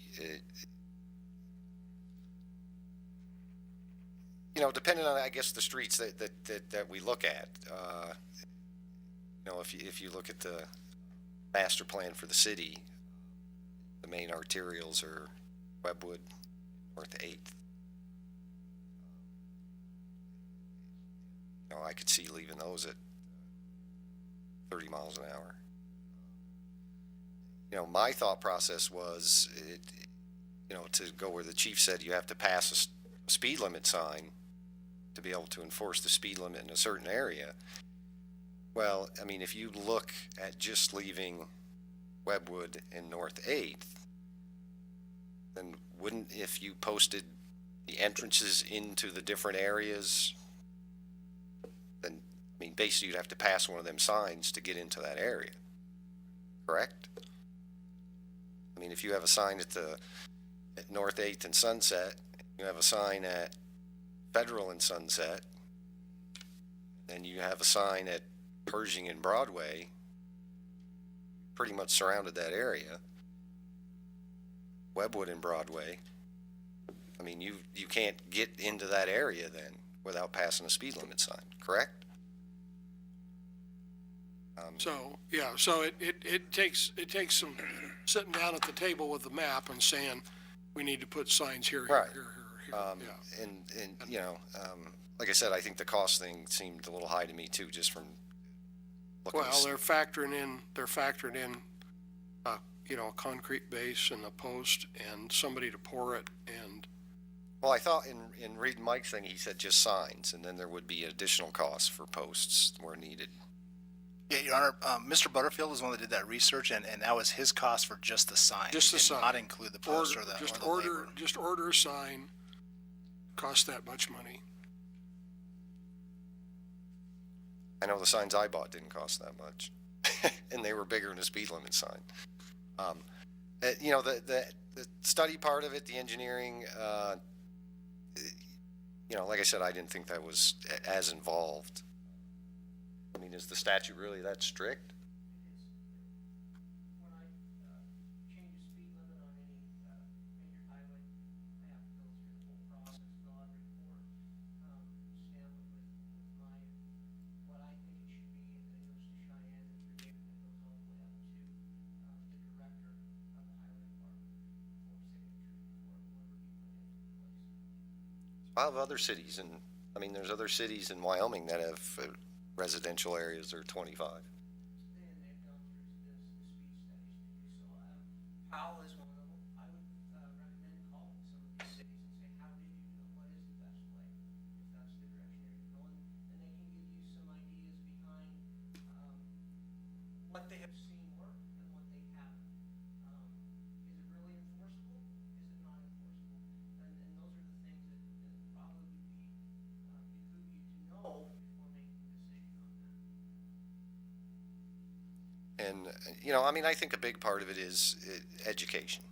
depending on, I guess, the streets that we look at. If you look at the master plan for the city, the main arterials are Webwood, North 8th. I could see leaving those at 30 miles an hour. My thought process was, to go where the chief said you have to pass a speed limit sign to be able to enforce the speed limit in a certain area. Well, if you look at just leaving Webwood and North 8th, then wouldn't, if you posted the entrances into the different areas, then, basically you'd have to pass one of them signs to get into that area, correct? If you have a sign at North 8th and Sunset, you have a sign at Federal and Sunset, and you have a sign at Pershing and Broadway, pretty much surrounded that area. Webwood and Broadway, you can't get into that area then without passing a speed limit sign, correct? So it takes some sitting down at the table with the map and saying, we need to put signs here, Right. here, yeah. And like I said, I think the cost thing seemed a little high to me too, just from looking. Well, they're factoring in, a concrete base and a post and somebody to pour it and. Well, I thought in reading Mike's thing, he said just signs, and then there would be additional costs for posts where needed. Yeah, Your Honor, Mr. Butterfield is the one that did that research, and that was his cost for just the sign. Just the It did sign. not include the post or the labor. Just order a sign, cost that much money. I know the signs I bought didn't cost that much, and they were bigger than a speed limit sign. The study part of it, the engineering, like I said, I didn't think that was as involved. Is the statute really that strict? When I change the speed limit on any major highway, I have to go through the whole process, fill out a report, stamp it with what I think it should be, and then it goes to Cheyenne and Virginia, and it goes all the way up to A lot of other cities, and I mean, there's other cities in Wyoming that have residential areas that are 25. And they've gone through the speed studies to do so. Powell is one of them. I would recommend calling some of these cities and say, how did you do it? What is the best way? If that's the direction you're going, and they can give you some ideas behind what they have seen work and what they haven't. Is it really enforceable? Is it not enforceable? And those are the things that probably would be behoove you to know before making a decision on that. And, you know, I mean, I think a big part of it is education.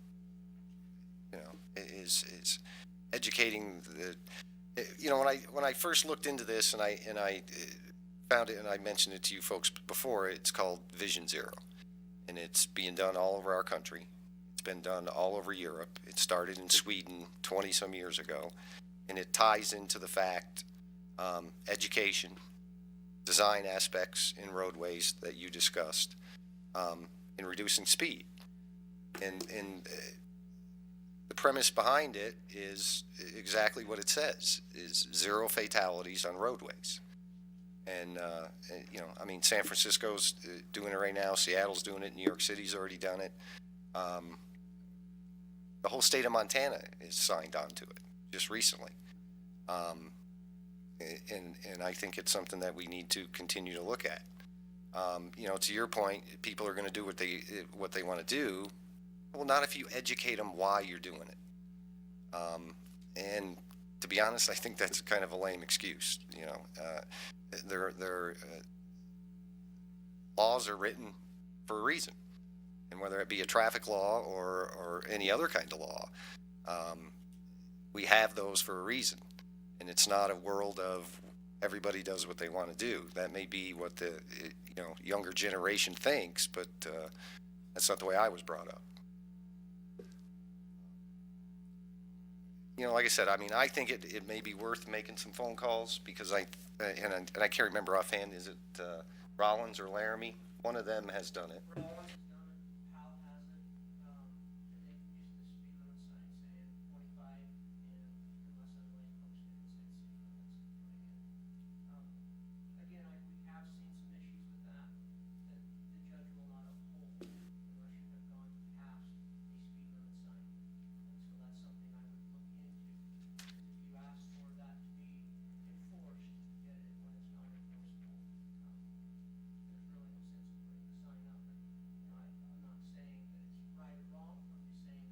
You know, is educating you know, when I first looked into this and I found it and I mentioned it to you folks before, it's called Vision Zero. And it's being done all over our country. It's been done all over Europe. It started in Sweden 20 some years ago. And it ties into the fact, education, design aspects in roadways that you discussed, in reducing speed. And the premise behind it is exactly what it says, is 0 fatalities on roadways. And, you know, I mean, San Francisco's doing it right now. Seattle's doing it. New York City's already done it. The whole state of Montana is signed on to it just recently. And I think it's something that we need to continue to look at. You know, to your point, people are going to do what they want to do. Well, not if you educate them why you're doing it. And to be honest, I think that's kind of a lame excuse. You know, their laws are written for a reason, and whether it be a traffic law or any other kind of law, we have those for a reason. And it's not a world of everybody does what they want to do. That may be what the younger generation thinks, but that's not the way I was brought up. You know, like I said, I mean, I think it may be worth making some phone calls because I can't remember offhand. Is it Rollins or Laramie? One of them has done it. Rollins has done it, Powell has it, and they've used the speed limit sign saying 25 and unless otherwise posted, it said city limits going in. Again, we have seen some issues with that the judge will not uphold unless you have gone past a speed limit sign. And so that's something I would look into. Because if you ask for that to be enforced, yet when it's not enforceable, there's really no sense in putting the sign up. And, you know, I'm not saying that it's right or wrong, I'm just saying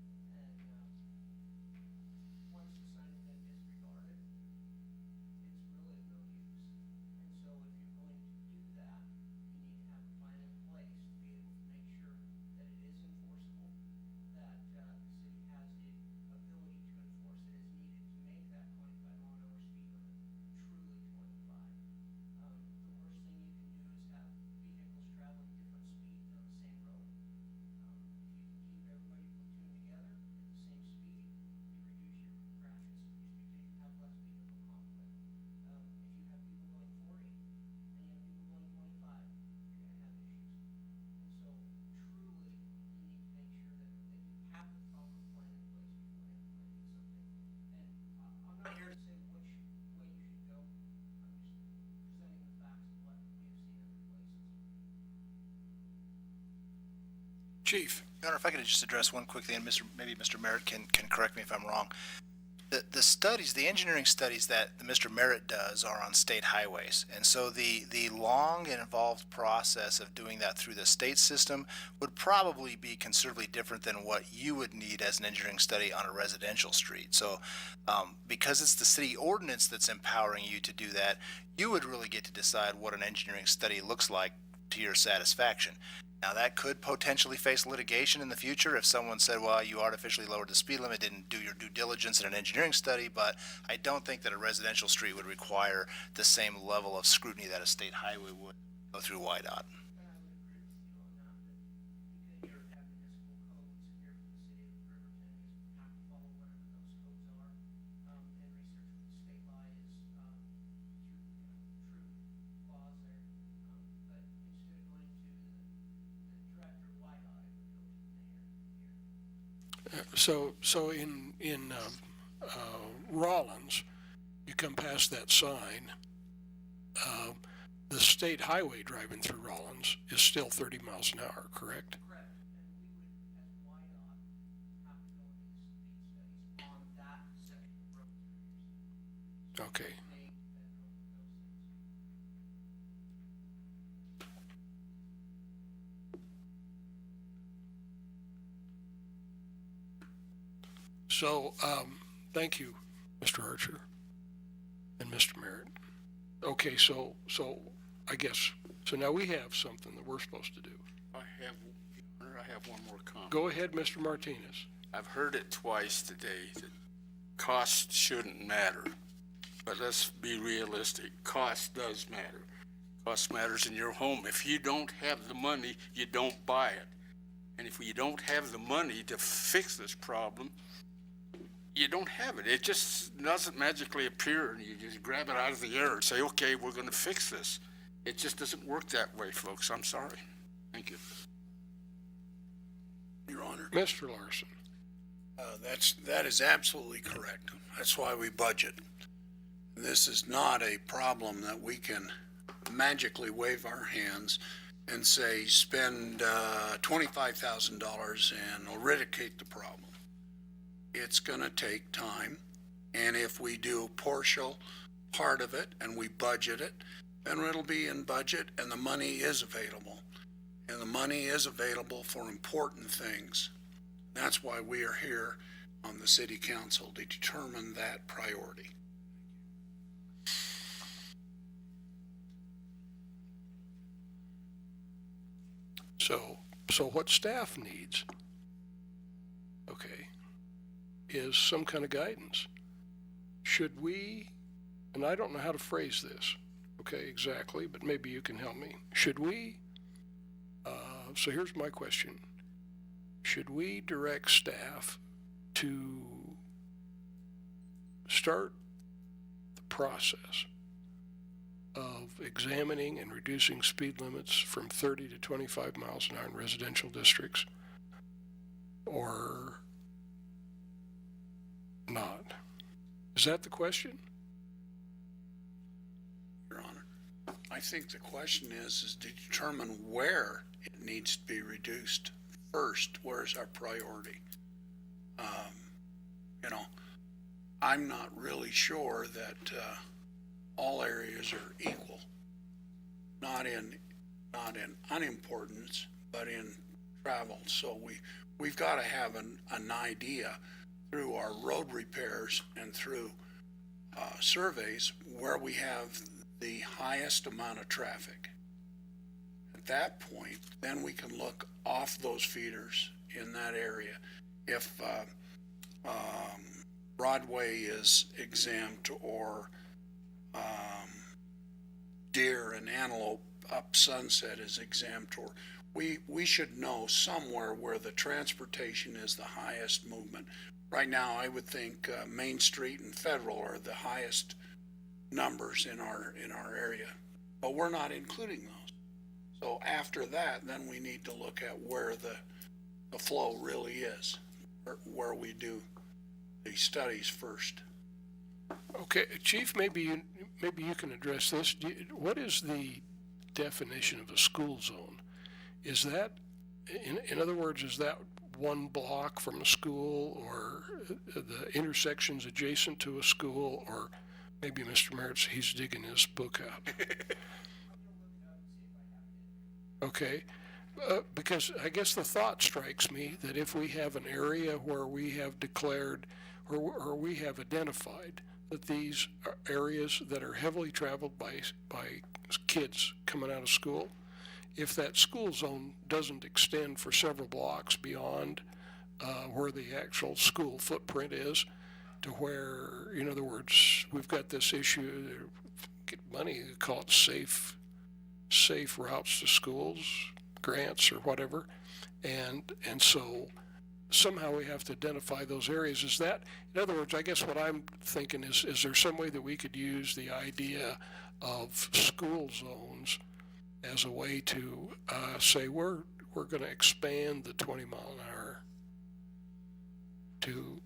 that's what we see. And once the sign has been disregarded, it's really of no use. And so if you're going to do that, you need to have a plan in place to be able to make sure that it is enforceable, that the city has the ability to enforce it as needed to make that 25-mile-an-hour speed limit truly 25. The worst thing you can do is have vehicles traveling different speeds on the same road. If you can keep everybody platooned together at the same speed, you reduce your crashes just because you have less vehicle conflict. If you have people going 40 and you have people going 25, you're going to have issues. And so truly, you need to make sure that you have the proper plan in place before implementing something. And I'm not here to say which way you should go. I'm just presenting the facts of what we have seen other places. Chief, Your Honor, if I could just address one quick thing, and maybe Mr. Merritt can correct me if I'm wrong. The studies, the engineering studies that Mr. Merritt does are on state highways. And so the long and involved process of doing that through the state system would probably be considerably different than what you would need as an engineering study on a residential street. So because it's the city ordinance that's empowering you to do that, you would really get to decide what an engineering study looks like to your satisfaction. Now, that could potentially face litigation in the future if someone said, well, you artificially lowered the speed limit, didn't do your due diligence in an engineering study, but I don't think that a residential street would require the same level of scrutiny that a state highway would go through YDOT. And I would agree with you on that, that because you're have municipal codes here for the city of Riverton, you have to follow whatever those codes are. And research with the state law is through, true laws there. But instead of going to the director of YDOT, it would go to the mayor here. so in Rollins, you come past that sign, the state highway driving through Rollins is still 30 miles an hour, correct? Correct. And we would, as YDOT, have to go and do speed studies on that section of road. Okay. So, thank you, Mr. Archer and Mr. Merritt. Okay, so I guess, so now we have something that we're supposed to do. I have one more comment. Go ahead, Mr. Martinez. I've heard it twice today that cost shouldn't matter, but let's be realistic. Cost does matter. Cost matters in your home. If you don't have the money, you don't buy it. And if you don't have the money to fix this problem, you don't have it. It just doesn't magically appear and you just grab it out of the air and say, okay, we're going to fix this. It just doesn't work that way, folks. I'm sorry. Thank you. Your Honor. Mr. Larson. That is absolutely correct. That's why we budget. This is not a problem that we can magically wave our hands and say, spend $25,000 and eradicate the problem. It's going to take time, and if we do partial part of it and we budget it, then it'll be in budget and the money is available. And the money is available for important things. That's why we are here on the city council to determine that priority. So what staff needs, okay, is some kind of guidance. Should we, and I don't know how to phrase this, okay, exactly, but maybe you can help me. Should we, so here's my question. Should we direct staff to start the process of examining and reducing speed limits from 30 to 25 miles an hour in residential districts, or not? Is that the question? Your Honor, I think the question is to determine where it needs to be reduced first. Where's our priority? I'm not really sure that all areas are equal. Not in unimportance, but in travel. So we've got to have an idea through our road repairs and through surveys where we have the highest amount of traffic. At that point, then we can look off those feeders in that area. If Broadway is exempt, or deer and antelope up Sunset is exempt, or we should know somewhere where the transportation is the highest movement. Right now, I would think Main Street and Federal are the highest numbers in our area, but we're not including those. So after that, then we need to look at where the flow really is, where we do the studies first. Okay, Chief, maybe you can address this. What is the definition of a school zone? Is that, in other words, is that one block from a school, or the intersections adjacent to a school, or maybe Mr. Merritt's, he's digging his book out. Okay, because I guess the thought strikes me that if we have an area where we have declared, or we have identified that these are areas that are heavily traveled by kids coming out of school, if that school zone doesn't extend for several blocks beyond where the actual school footprint is, to where, in other words, we've got this issue, get money, they call it safe routes to schools, grants or whatever, and so somehow we have to identify those areas. Is that, in other words, I guess what I'm thinking is there some way that we could use the idea of school zones as a way to say we're going to expand the 20 mile an hour to,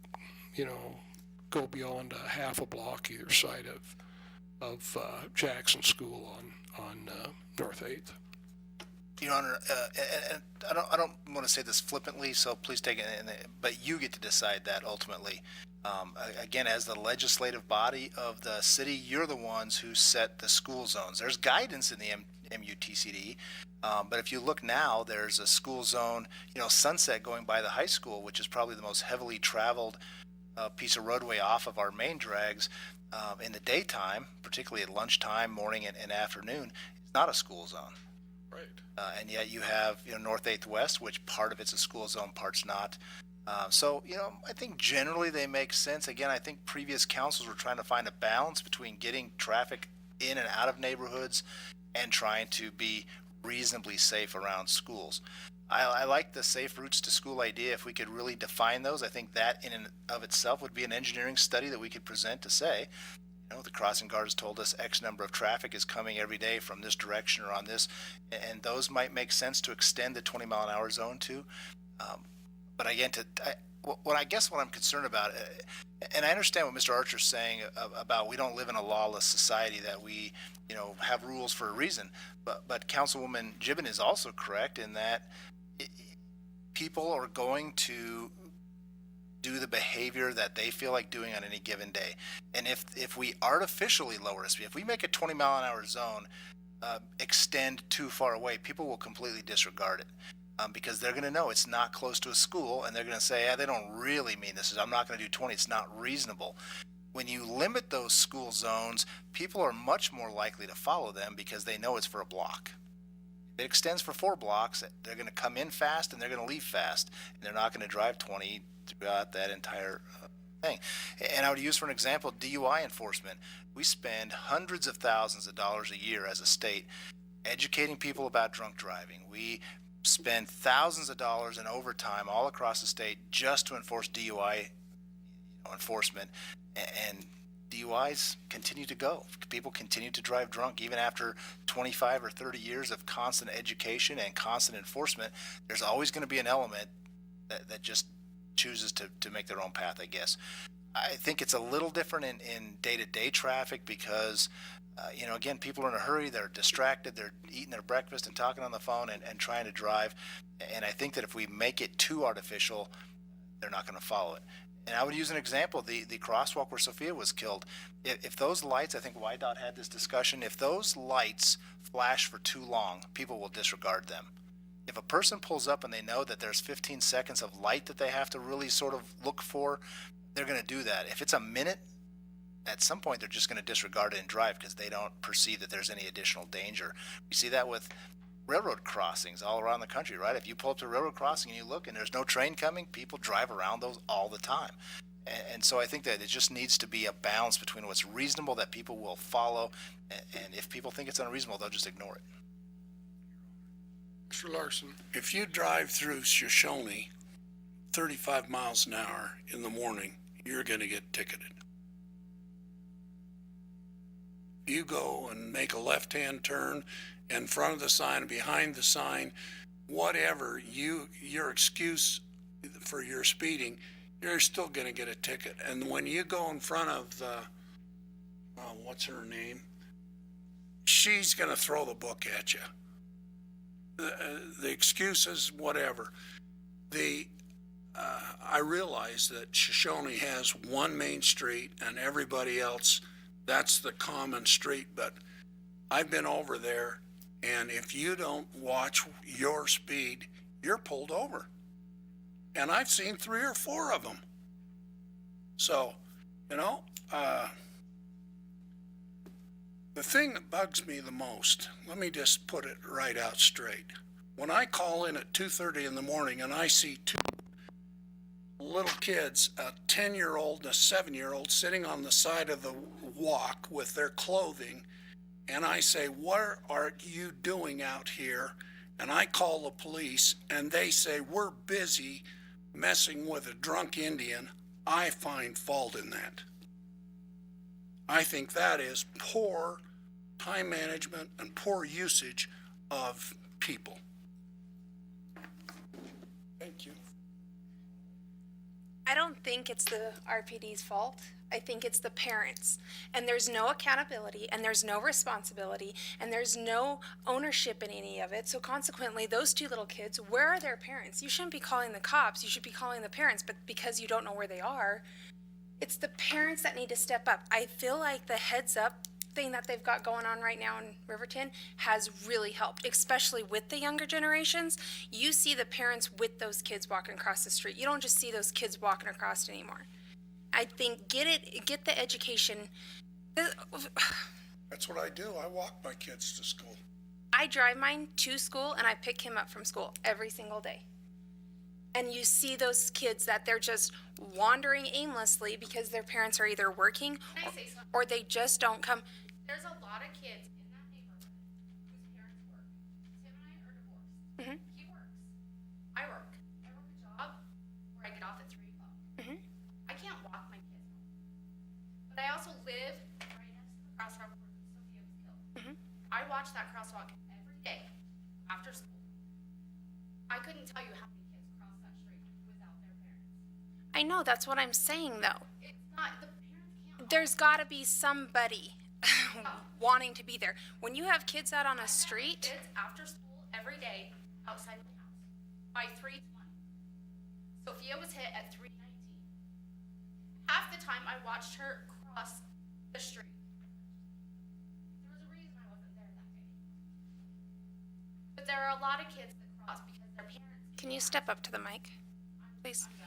go beyond a half a block either side of Jackson School on North 8th. Your Honor, and I don't want to say this flippantly, so please take it in, but you get to decide that ultimately. Again, as the legislative body of the city, you're the ones who set the school zones. There's guidance in the MUTCD, but if you look now, there's a school zone, Sunset going by the high school, which is probably the most heavily traveled piece of roadway off of our main drags in the daytime, particularly at lunchtime, morning, and afternoon. It's not a school zone. Right. And yet you have, North 8th West, which part of it's a school zone, part's not. So, I think generally they make sense. Again, I think previous councils were trying to find a balance between getting traffic in and out of neighborhoods and trying to be reasonably safe around schools. I like the safe routes to school idea. If we could really define those, I think that in and of itself would be an engineering study that we could present to say, the crossing guard has told us X number of traffic is coming every day from this direction or on this, and those might make sense to extend the 20-mile-an-hour zone to. But again, what I'm concerned about, and I understand what Mr. Archer's saying about we don't live in a lawless society, that we, have rules for a reason. But Councilwoman Gibbon is also correct in that people are going to do the behavior that they feel like doing on any given day. And if we artificially lower the speed, if we make a 20-mile-an-hour zone extend too far away, people will completely disregard it. Because they're going to know it's not close to a school, and they're going to say, they don't really mean this. I'm not going to do 20. It's not reasonable. When you limit those school zones, people are much more likely to follow them because they know it's for a block. If it extends for 4 blocks, they're going to come in fast and they're going to leave fast, and they're not going to drive 20 throughout that entire thing. And I would use, for an example, DUI enforcement. We spend hundreds of thousands of dollars a year as a state educating people about drunk driving. We spend thousands of dollars in overtime all across the state just to enforce DUI enforcement, and DUIs continue to go. People continue to drive drunk even after 25 or 30 years of constant education and constant enforcement. There's always going to be an element that just chooses to make their own path, I guess. I think it's a little different in day-to-day traffic because again, people are in a hurry, they're distracted, they're eating their breakfast and talking on the phone and trying to drive. And I think that if we make it too artificial, they're not going to follow it. And I would use an example, the crosswalk where Sophia was killed. If those lights, I think YDOT had this discussion, if those lights flash for too long, people will disregard them. If a person pulls up and they know that there's 15 seconds of light that they have to really sort of look for, they're going to do that. If it's a minute, at some point they're just going to disregard it and drive because they don't perceive that there's any additional danger. We see that with railroad crossings all around the country, right? If you pull up to a railroad crossing and you look and there's no train coming, people drive around those all the time. And so I think that it just needs to be a balance between what's reasonable that people will follow, and if people think it's unreasonable, they'll just ignore it. Mr. Larson. If you drive through Shoshone 35 miles an hour in the morning, you're going to get ticketed. You go and make a left-hand turn in front of the sign, behind the sign, whatever your excuse for your speeding, you're still going to get a ticket. And when you go in front of what's her name? She's going to throw the book at you. The excuses, whatever. I realize that Shoshone has one main street and everybody else, that's the common street, but I've been over there, and if you don't watch your speed, you're pulled over. And I've seen 3 or 4 of them. So, the thing that bugs me the most, let me just put it right out straight. When I call in at 2:30 in the morning and I see 2 little kids, a 10-year-old and a 7-year-old, sitting on the side of the walk with their clothing, and I say, what are you doing out here? And I call the police, and they say, we're busy messing with a drunk Indian. I find fault in that. I think that is poor time management and poor usage of people. Thank you. I don't think think it's the RPD's fault. I think it's the parents. And there's no accountability, and there's no responsibility, and there's no ownership in any of it. So consequently, those two little kids, where are their parents? You shouldn't be calling the cops. You should be calling the parents. But because you don't know where they are, it's the parents that need to step up. I feel like the heads up thing that they've got going on right now in Riverton has really helped, especially with the younger generations. You see the parents with those kids walking across the street. You don't just see those kids walking across anymore. I think get the education. That's what I do. I walk my kids to school. I drive mine to school and I pick him up from school every single day. And you see those kids that they're just wandering aimlessly because their parents are either working or they just don't come. There's a lot of kids in that neighborhood whose parents work. Tim and I are divorced. Mhm. He works. I work. I work a job where I get off at 3 o'clock. Mhm. I can't walk my kids home. But I also live right next to the crosswalk where Sophia was killed. Mhm. I watch that crosswalk every day after school. I couldn't tell you how many kids cross that street without their parents. I know, that's what I'm saying though. It's not, the parents can't. There's got to be somebody wanting to be there. When you have kids out on a street, Kids after school every day outside my house by 3:20. Sophia was hit at 3:19. Half the time I watched her cross the street. There was a reason I wasn't there that day. But there are a lot of kids that cross because their parents. can you step up to the mic, please? That's all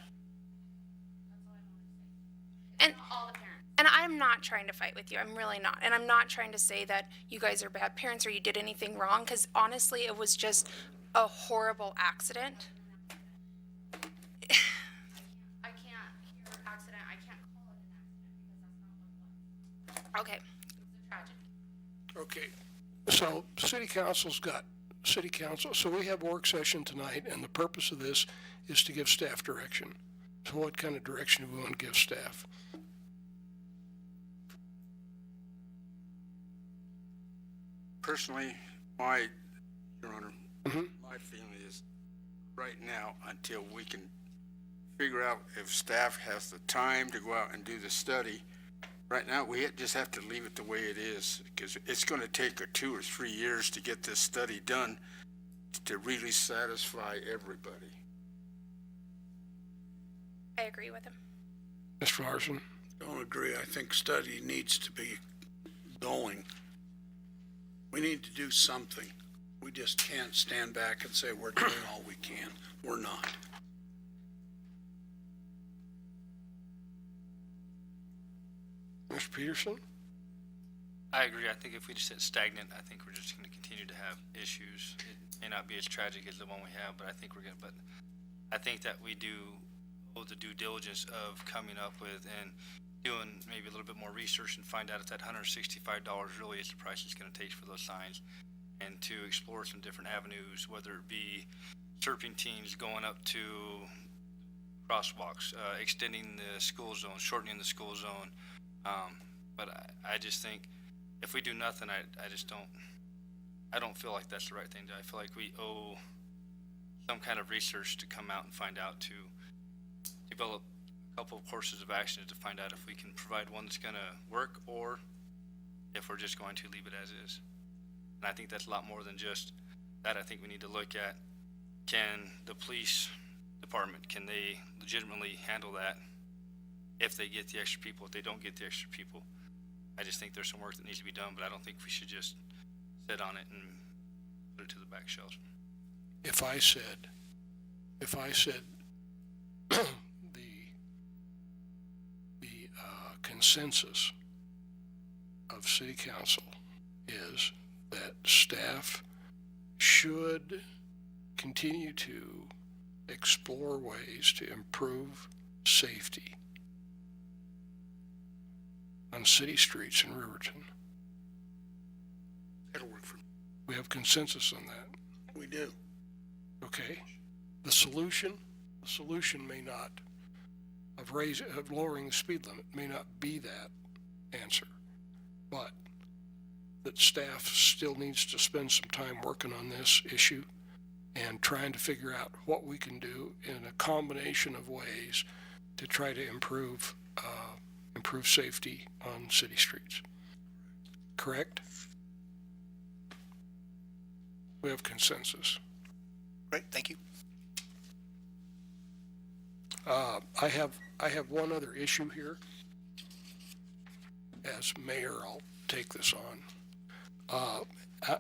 I wanted to say. And Not all the parents. And I'm not trying to fight with you. I'm really not. And I'm not trying to say that you guys are bad parents or you did anything wrong, because honestly, it was just a horrible accident. I can't hear accident. I can't call it an accident because that's not what it was. Okay. It was a tragedy. Okay, so city council, so we have a work session tonight, and the purpose of this is to give staff direction. So what kind of direction do we want to give staff? Personally, Your Honor, my feeling is right now, until we can figure out if staff has the time to go out and do the study, right now, we just have to leave it the way it is, because it's going to take 2 or 3 years to get this study done to really satisfy everybody. I agree with him. Mr. Larson? Don't agree. I think study needs to be going. We need to do something. We just can't stand back and say we're doing all we can. We're not. Mr. Peterson? I agree. I think if we just sit stagnant, I think we're just going to continue to have issues. It may not be as tragic as the one we have, but I think but I think that we do owe the due diligence of coming up with and doing maybe a little bit more research and find out if that $165 really is the price it's going to take for those signs, and to explore some different avenues, whether it be serpentines going up to crosswalks, extending the school zone, shortening the school zone. But I just think if we do nothing, I don't feel like that's the right thing to do. I feel like we owe some kind of research to come out and find out, to develop a couple of courses of action to find out if we can provide one that's going to work, or if we're just going to leave it as is. And I think that's a lot more than just that. I think we need to look at, can the police department, can they legitimately handle that if they get the extra people, if they don't get the extra people? I just think there's some work that needs to be done, but I don't think we should just sit on it and put it to the back shelves. If I said the consensus of city council is that staff should continue to explore ways to improve safety on city streets in Riverton. That'll work for me. We have consensus on that. We do. Okay? The solution may not, of lowering the speed limit, may not be that answer, but that staff still needs to spend some time working on this issue and trying to figure out what we can do in a combination of ways to try to improve safety on city streets. Correct? We have consensus. Great, thank you. I have one other issue here. As mayor, I'll take this on.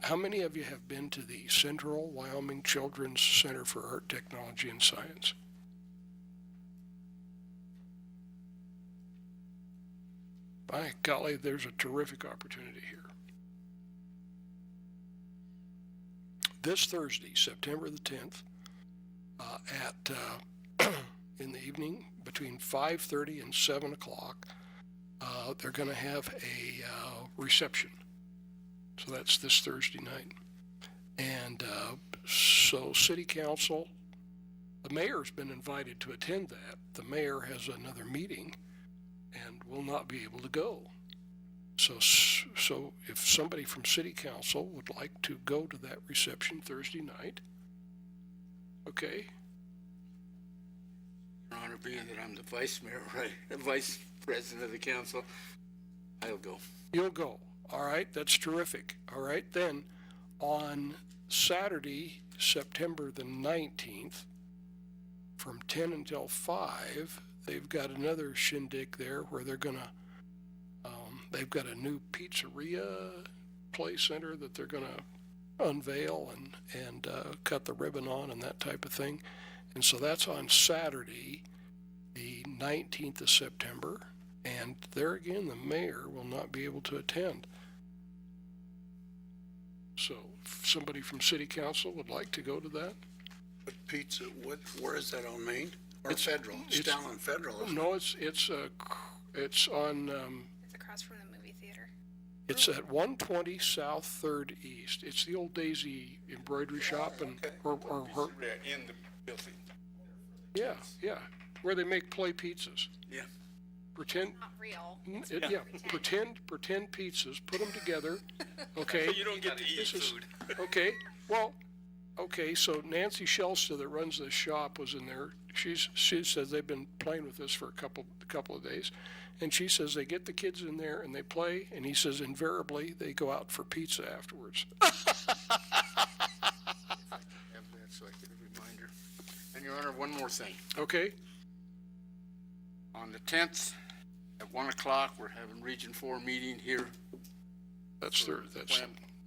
How many of you have been to the Central Wyoming Children's Center for Art, Technology, and Science? By golly, there's a terrific opportunity here. This Thursday, September the 10th, in the evening between 5:30 and 7 o'clock, they're going to have a reception. So that's this Thursday night. And so City Council, the mayor's been invited to attend that. The mayor has another meeting and will not be able to go. So if somebody from City Council would like to go to that reception Thursday night, okay? Your Honor, being that I'm the vice mayor, right, the vice president of the council, I'll go. You'll go. All right, that's terrific. All right, then on Saturday, September the 19th, from 10 until 5, they've got another shindig there where they're going to, they've got a new pizzeria play center that they're going to unveil and cut the ribbon on and that type of thing. And so that's on Saturday, the 19th of September. And there again, the mayor will not be able to attend. So if somebody from City Council would like to go to that? But pizza, where is that on Main? Or It's- Federal? It's down on Federal, isn't it? No, it's on, It's across from the movie theater. it's at 120 South 3rd East. It's the old Daisy embroidery shop and, or In the building. yeah, where they make play pizzas. Yeah. Pretend, Not real. pretend pizzas, put them together, okay? You don't get to eat This is- food. Okay, well, okay, so Nancy Shelster that runs this shop was in there. She says they've been playing with this for a couple of days. And she says they get the kids in there and they play, and he says invariably they go out for pizza afterwards. Have that so I get a reminder. And Your Honor, one more thing. Okay, On the 10th, at 1 o'clock, we're having Region 4 meeting here that's Wham.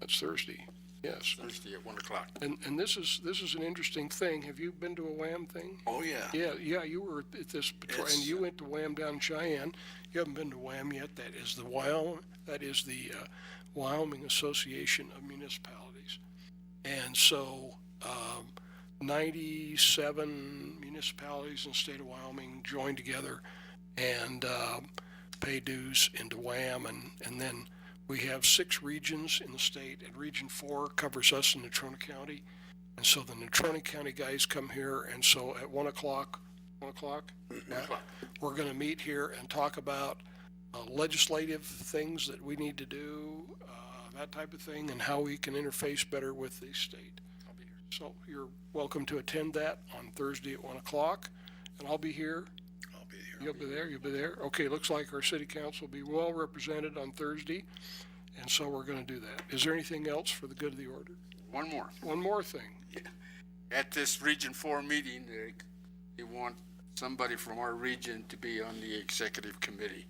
that's Thursday, yes. Thursday at 1 o'clock. And this is an interesting thing. Have you been to a Wham thing? Oh, yeah. Yeah, you were at this, and It's- you went to Wham down in Cheyenne. You haven't been to Wham yet. That is the Wyoming Association of Municipalities. And so 97 municipalities in the state of Wyoming joined together and pay dues into Wham. And then we have 6 regions in the state, and Region 4 covers us in Natrona County. And so the Natrona County guys come here, and so at 1 o'clock, we're going to meet here and talk about legislative things that we need to do, that type of thing, and how we can interface better with the state. I'll be here. So you're welcome to attend that on Thursday at 1 o'clock, and I'll be here. I'll be here. You'll be there. Okay, looks like our city council will be well represented on Thursday, and so we're going to do that. Is there anything else for the good of the order? One more. One more thing. At this Region 4 meeting, they want somebody from our region to be on the executive committee.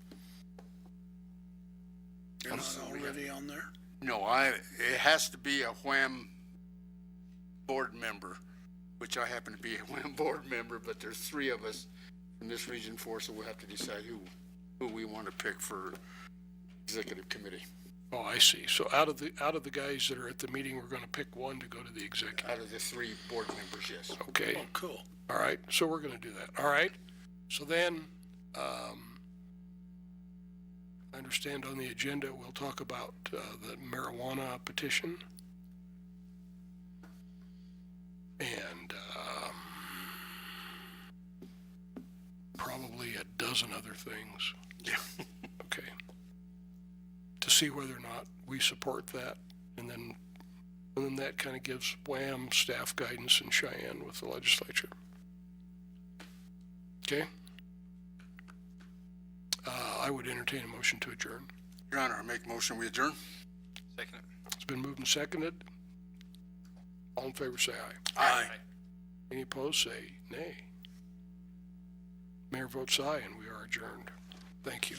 You're not already on there? No, it has to be a Wham board member, which I happen to be a Wham board member, but there's 3 of us from this Region 4, so we'll have to decide who we want to pick for executive committee. Oh, I see. So out of the guys that are at the meeting, we're going to pick one to go to the executive. Out of the 3 board members, yes. Okay. Oh, cool. All right. So we're going to do that. All right. So then, I understand on the agenda, we'll talk about the marijuana petition. And probably a dozen other things. Yeah. Okay. To see whether or not we support that, and then that kind of gives Wham staff guidance in Cheyenne with the legislature. Okay? I would entertain a motion to adjourn. Your Honor, I make a motion, we adjourn. Second. It's been moved and seconded. All in favor, say aye. Aye. Any opposed, say nay. Mayor votes aye, and we are adjourned. Thank you.